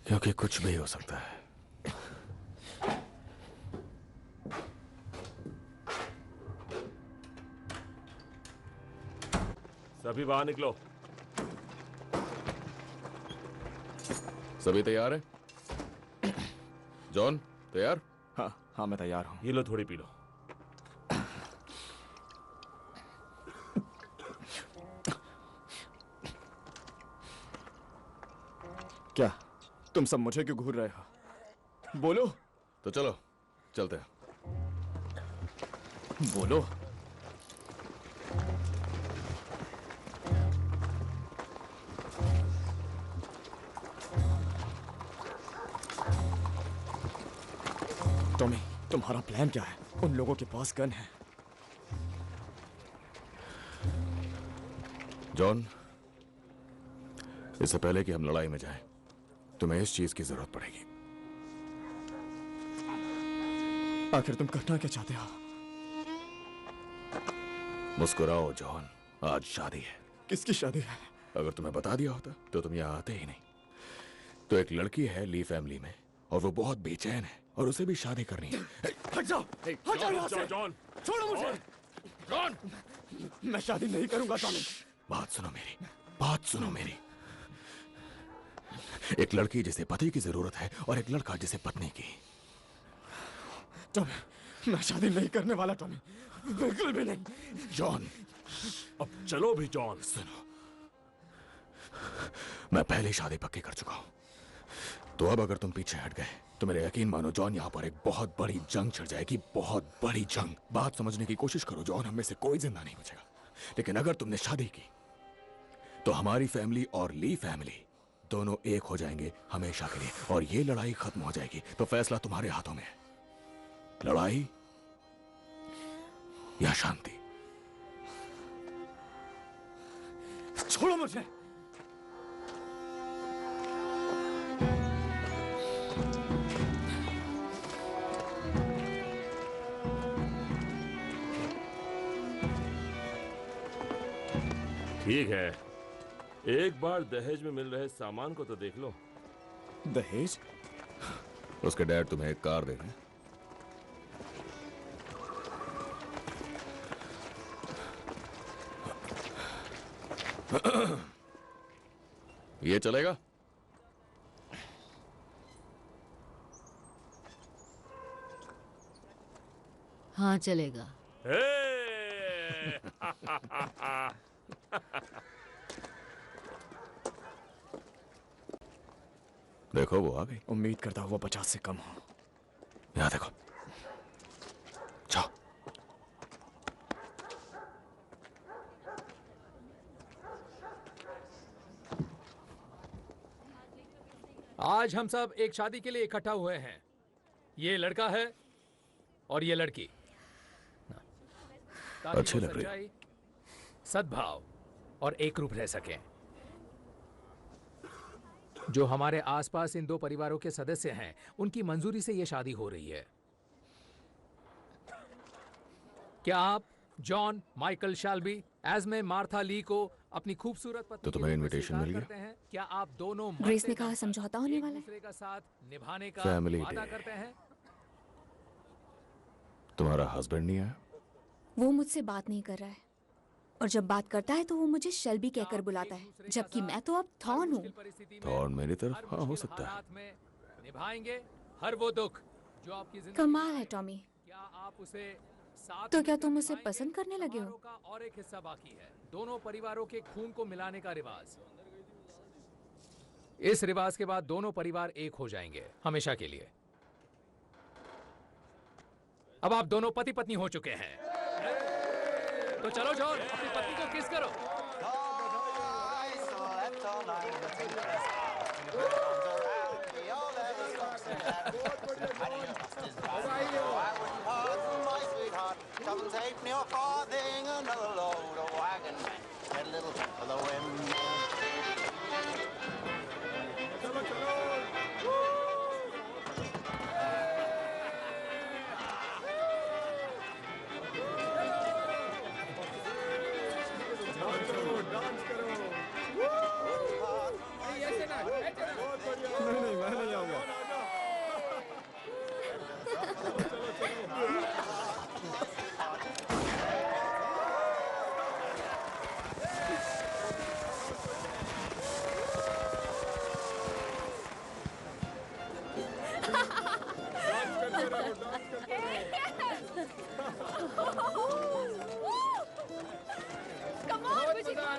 [SPEAKER 11] क्योंकि कुछ भी हो सकता है।
[SPEAKER 20] सभी बाहर निकलो।
[SPEAKER 11] सभी तैयार है? जॉन तैयार?
[SPEAKER 15] हाँ मैं तैयार हूं।
[SPEAKER 20] ये लो, थोड़ी पी लो।
[SPEAKER 15] क्या तुम सब मुझे क्यों घूर रहे हो? बोलो।
[SPEAKER 11] तो चलो चलते हैं।
[SPEAKER 15] बोलो। टॉमी, तुम्हारा प्लान क्या है? उन लोगों के पास गन है।
[SPEAKER 11] जॉन, इससे पहले कि हम लड़ाई में जाएं, तुम्हें इस चीज की जरूरत पड़ेगी।
[SPEAKER 15] आखिर तुम करना क्या चाहते हो?
[SPEAKER 11] मुस्कुराओ जॉन, आज शादी है।
[SPEAKER 15] किसकी शादी है?
[SPEAKER 11] अगर तुम्हें बता दिया होता तो तुम यहाँ आते ही नहीं। तो एक लड़की है ली फैमिली में और वो बहुत बेचैन है और उसे भी शादी करनी है।
[SPEAKER 15] हट जाओ, हट जाओ यहाँ से।
[SPEAKER 20] जॉन,
[SPEAKER 15] छोड़ो मुझे।
[SPEAKER 20] जॉन,
[SPEAKER 15] मैं शादी नहीं करूंगा टॉमी।
[SPEAKER 11] बात सुनो मेरी, बात सुनो मेरी। एक लड़की जिसे पति की जरूरत है और एक लड़का जिसे पत्नी की।
[SPEAKER 15] टॉमी, मैं शादी नहीं करने वाला टॉमी, बिल्कुल भी नहीं।
[SPEAKER 11] जॉन,
[SPEAKER 20] अब चलो भी जॉन।
[SPEAKER 11] सुनो, मैं पहले शादी पक्की कर चुका हूं, तो अब अगर तुम पीछे हट गए तो मेरे यकीन मानो जॉन, यहाँ पर एक बहुत बड़ी जंग छिड़ जाएगी, बहुत बड़ी जंग। बात समझने की कोशिश करो जॉन, हम में से कोई जिंदा नहीं बचेगा। लेकिन अगर तुमने शादी की तो हमारी फैमिली और ली फैमिली दोनों एक हो जाएंगे हमेशा के लिए, और ये लड़ाई खत्म हो जाएगी। तो फैसला तुम्हारे हाथों में है, लड़ाई या शांति।
[SPEAKER 15] छोड़ो मुझे।
[SPEAKER 20] ठीक है, एक बार दहेज में मिल रहे सामान को तो देख लो।
[SPEAKER 15] दहेज?
[SPEAKER 11] उसके डैड तुम्हें एक कार दे रहे हैं। ये चलेगा?
[SPEAKER 14] हाँ चलेगा।
[SPEAKER 11] देखो वो आ गई।
[SPEAKER 15] उम्मीद करता हुआ 50 से कम हो।
[SPEAKER 11] यहाँ देखो, जाओ।
[SPEAKER 9] आज हम सब एक शादी के लिए इकट्ठा हुए हैं। ये लड़का है और ये लड़की।
[SPEAKER 11] अच्छी लग रही
[SPEAKER 9] सच्चाई, सद्भाव और एक रूप रह सकें। जो हमारे आसपास इन दो परिवारों के सदस्य हैं, उनकी मंजूरी से यह शादी हो रही है। क्या आप जॉन माइकल शेल्बी, एस्मे मार्था ली को अपनी खूबसूरत पत्नी
[SPEAKER 11] तो तुम्हें इनविटेशन मिल
[SPEAKER 9] करते
[SPEAKER 11] गया?
[SPEAKER 9] हैं। क्या आप दोनों
[SPEAKER 8] ग्रेस ने कहा समझौता होने वाला है।
[SPEAKER 9] दूसरे का साथ निभाने का
[SPEAKER 11] Family
[SPEAKER 9] वादा
[SPEAKER 11] day।
[SPEAKER 9] करते हैं?
[SPEAKER 11] तुम्हारा हस्बैंड नहीं आया?
[SPEAKER 8] वो मुझसे बात नहीं कर रहा है और जब बात करता है तो वो मुझे शेल्बी कहकर बुलाता है, जबकि मैं तो अब थॉर्न हूँ।
[SPEAKER 11] थॉर्न मेरी तरफ? हाँ, हो सकता है।
[SPEAKER 9] हालात में निभाएंगे हर वो दुख जो आपकी जिंदगी
[SPEAKER 8] कमाल है टॉमी।
[SPEAKER 9] क्या आप उसे साथ
[SPEAKER 8] तो क्या
[SPEAKER 9] मिलकर
[SPEAKER 8] तुम उसे
[SPEAKER 9] निभाएंगे?
[SPEAKER 8] पसंद करने लगे हो?
[SPEAKER 9] समारोह का और एक हिस्सा बाकी है, दोनों परिवारों के खून को मिलाने का रिवाज। इस रिवाज के बाद दोनों परिवार एक हो जाएंगे हमेशा के लिए। अब आप दोनों पति पत्नी हो चुके हैं, तो चलो जॉन अपनी पत्नी को किस करो।
[SPEAKER 2] Come take me a farthing, another load of wagon, get a little of the wind.
[SPEAKER 15] नहीं मैं नहीं आऊंगा।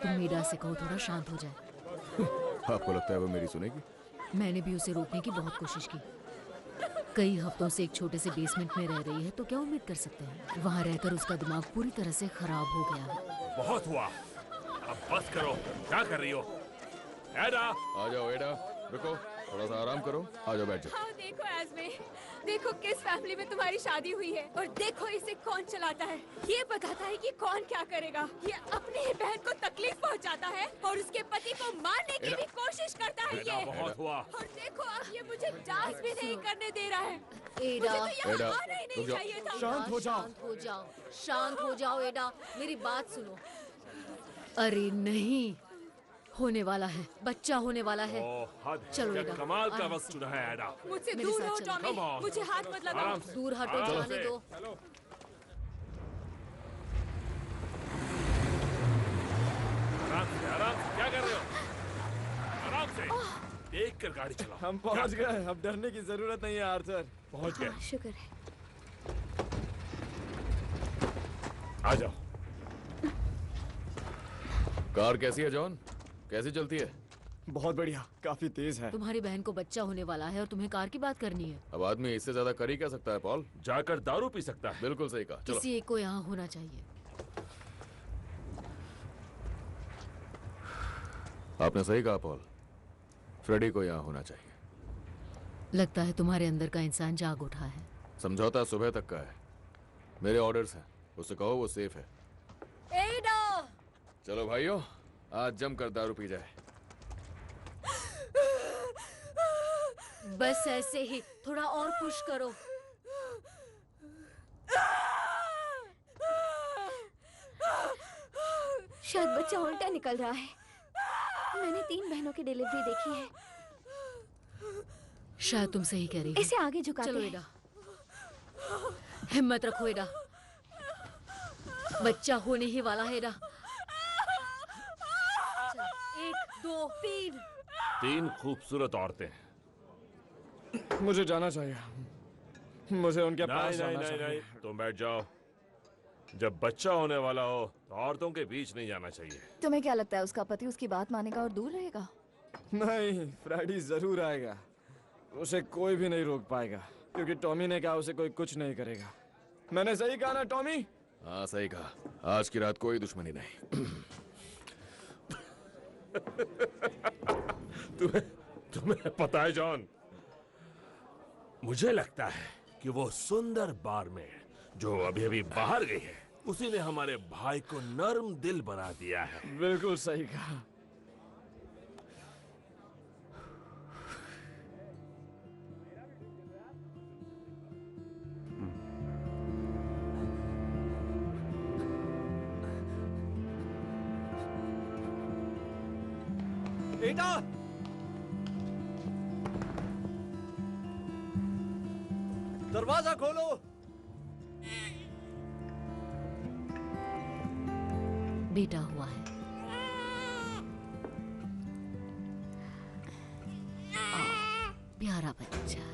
[SPEAKER 14] तुम मीरा से कहो थोड़ा शांत हो जाए।
[SPEAKER 11] आपको लगता है वो मेरी सुनेगी?
[SPEAKER 14] मैंने भी उसे रोकने की बहुत कोशिश की। कई हफ्तों से एक छोटे से बेसमेंट में रह रही है, तो क्या उम्मीद कर सकते हैं? वहाँ रहकर उसका दिमाग पूरी तरह से खराब हो गया है।
[SPEAKER 20] बहुत हुआ, अब बस करो। क्या कर रही हो? एडा,
[SPEAKER 11] आ जाओ एडा, रुको, थोड़ा सा आराम करो, आ जाओ बैठ जाओ।
[SPEAKER 8] हाँ देखो एस्मे, देखो किस फैमिली में तुम्हारी शादी हुई है और देखो इसे कौन चलाता है। ये बताता है कि कौन क्या करेगा। ये अपनी ही बहन को तकलीफ पहुंचाता है और उसके पति को मारने की भी कोशिश करता है ये।
[SPEAKER 20] बहुत हुआ।
[SPEAKER 8] और देखो अब ये मुझे डांस भी नहीं करने दे रहा है।
[SPEAKER 14] एडा,
[SPEAKER 8] मुझे तो यहाँ आना ही नहीं चाहिए था।
[SPEAKER 15] शांत हो जाओ।
[SPEAKER 14] शांत हो जाओ, शांत हो जाओ एडा, मेरी बात सुनो। अरे नहीं, होने वाला है, बच्चा होने वाला है। चलो एडा,
[SPEAKER 20] कमाल का वक्त चुना है एडा।
[SPEAKER 8] मुझसे
[SPEAKER 14] मेरे
[SPEAKER 8] दूर
[SPEAKER 14] साथ
[SPEAKER 8] हो
[SPEAKER 14] चलो।
[SPEAKER 8] टॉमी, मुझे हाथ मत लगाओ।
[SPEAKER 14] दूर हटो,
[SPEAKER 20] आराम
[SPEAKER 14] जाने
[SPEAKER 20] से।
[SPEAKER 14] दो।
[SPEAKER 20] आराम से, क्या कर रहे हो? आराम से, देख कर गाड़ी चलाओ।
[SPEAKER 15] हम पहुंच गए, अब डरने की जरूरत नहीं है आर्थर।
[SPEAKER 20] पहुंच गए।
[SPEAKER 8] शुक्र है।
[SPEAKER 20] आ जाओ।
[SPEAKER 11] कार कैसी है जॉन? कैसी चलती है?
[SPEAKER 15] बहुत बढ़िया, काफी तेज है।
[SPEAKER 14] तुम्हारी बहन को बच्चा होने वाला है और तुम्हें कार की बात करनी है।
[SPEAKER 11] अब आदमी इससे ज्यादा कर ही क्या सकता है पॉल?
[SPEAKER 20] जाकर दारू पी सकता है।
[SPEAKER 11] बिल्कुल सही कहा, चलो।
[SPEAKER 14] किसी एक को यहाँ होना चाहिए।
[SPEAKER 11] आपने सही कहा पॉल, फ्रेडी को यहाँ होना चाहिए।
[SPEAKER 14] लगता है तुम्हारे अंदर का इंसान जाग उठा है।
[SPEAKER 11] समझौता सुबह तक का है, मेरे ऑर्डर्स हैं, उससे कहो वो सेफ है।
[SPEAKER 14] एडा!
[SPEAKER 11] चलो भाइयों, आज जमकर दारू पी जाए।
[SPEAKER 14] बस ऐसे ही, थोड़ा और पुश करो।
[SPEAKER 8] शायद बच्चा उल्टा निकल रहा है। मैंने 3 बहनों की डिलीवरी देखी है।
[SPEAKER 14] शायद तुम सही कह रही हो।
[SPEAKER 8] इसे आगे झुकाते
[SPEAKER 14] चलो
[SPEAKER 8] हैं।
[SPEAKER 14] एडा, हिम्मत रखो एडा, बच्चा होने ही वाला है एडा। 1 2 3।
[SPEAKER 20] 3 खूबसूरत औरतें।
[SPEAKER 15] मुझे जाना चाहिए, मुझे उनके पास
[SPEAKER 20] नहीं,
[SPEAKER 15] जाना
[SPEAKER 20] नहीं,
[SPEAKER 15] चाहिए।
[SPEAKER 20] नहीं, तुम बैठ जाओ। जब बच्चा होने वाला हो तो औरतों के बीच नहीं जाना चाहिए।
[SPEAKER 21] तुम्हें क्या लगता है उसका पति उसकी बात मानेगा और दूर रहेगा?
[SPEAKER 15] नहीं, फ्रेडी जरूर आएगा। उसे कोई भी नहीं रोक पाएगा, क्योंकि टॉमी ने कहा उसे कोई कुछ नहीं करेगा। मैंने सही कहा ना टॉमी?
[SPEAKER 11] हाँ सही कहा, आज की रात कोई दुश्मनी नहीं।
[SPEAKER 20] तुम्हें पता है जॉन, मुझे लगता है कि वो सुंदर बारमेड जो अभी अभी बाहर गई है, उसी ने हमारे भाई को नर्म दिल बना दिया है।
[SPEAKER 15] बिल्कुल सही कहा।
[SPEAKER 13] बेटा दरवाजा खोलो।
[SPEAKER 14] बेटा हुआ है। प्यारा बच्चा।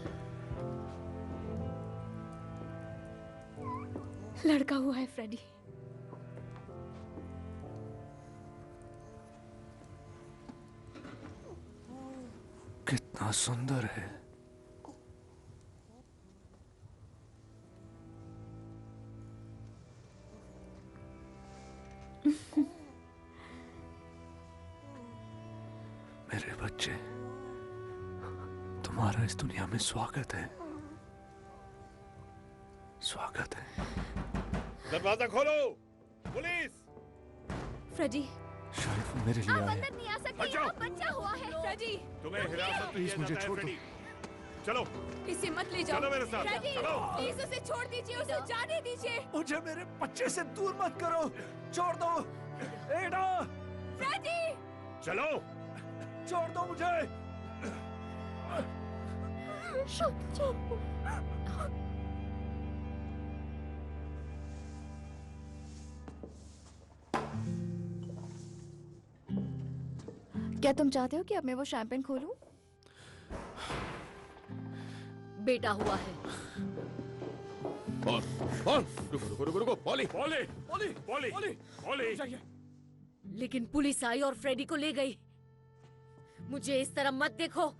[SPEAKER 8] लड़का हुआ है फ्रेडी।
[SPEAKER 7] कितना सुंदर है। मेरे बच्चे, तुम्हारा इस दुनिया में स्वागत है। स्वागत है।
[SPEAKER 20] दरवाजा खोलो, पुलिस।
[SPEAKER 8] फ्रेडी,
[SPEAKER 7] शरीफ मेरे लिए
[SPEAKER 16] आप
[SPEAKER 7] आए।
[SPEAKER 16] अंदर नहीं आ सकते, यहाँ बच्चा हुआ है। फ्रेडी,
[SPEAKER 20] तुम्हें हिरासत में
[SPEAKER 7] प्लीज
[SPEAKER 20] लिया
[SPEAKER 7] मुझे
[SPEAKER 20] जाता है,
[SPEAKER 7] छोड़ दो।
[SPEAKER 20] फ्रेडी। चलो
[SPEAKER 8] इसे मत ले जाओ।
[SPEAKER 20] चलो मेरे साथ,
[SPEAKER 8] फ्रेडी,
[SPEAKER 20] चलो।
[SPEAKER 8] प्लीज उसे छोड़ दीजिए, उसे जाने दीजिए।
[SPEAKER 13] मुझे मेरे बच्चे से दूर मत करो, छोड़ दो। एडा,
[SPEAKER 8] फ्रेडी,
[SPEAKER 20] चलो,
[SPEAKER 13] छोड़ दो मुझे।
[SPEAKER 21] क्या तुम चाहते हो कि अब मैं वो शैंपेन खोलूं?
[SPEAKER 14] बेटा हुआ है।
[SPEAKER 20] रुको, poly, poly, poly, poly, poly, poly.
[SPEAKER 14] लेकिन पुलिस आई और फ्रेडी को ले गई। मुझे इस तरह मत देखो।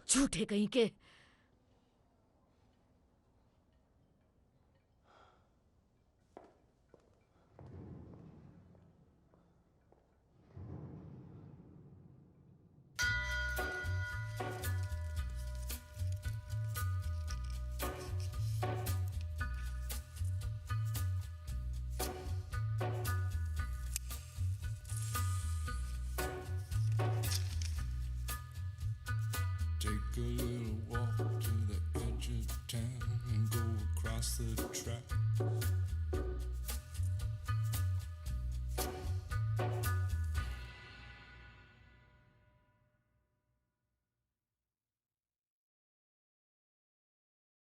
[SPEAKER 14] झूठे कहीं के।
[SPEAKER 4] Take a little walk to the edge of town and go across the track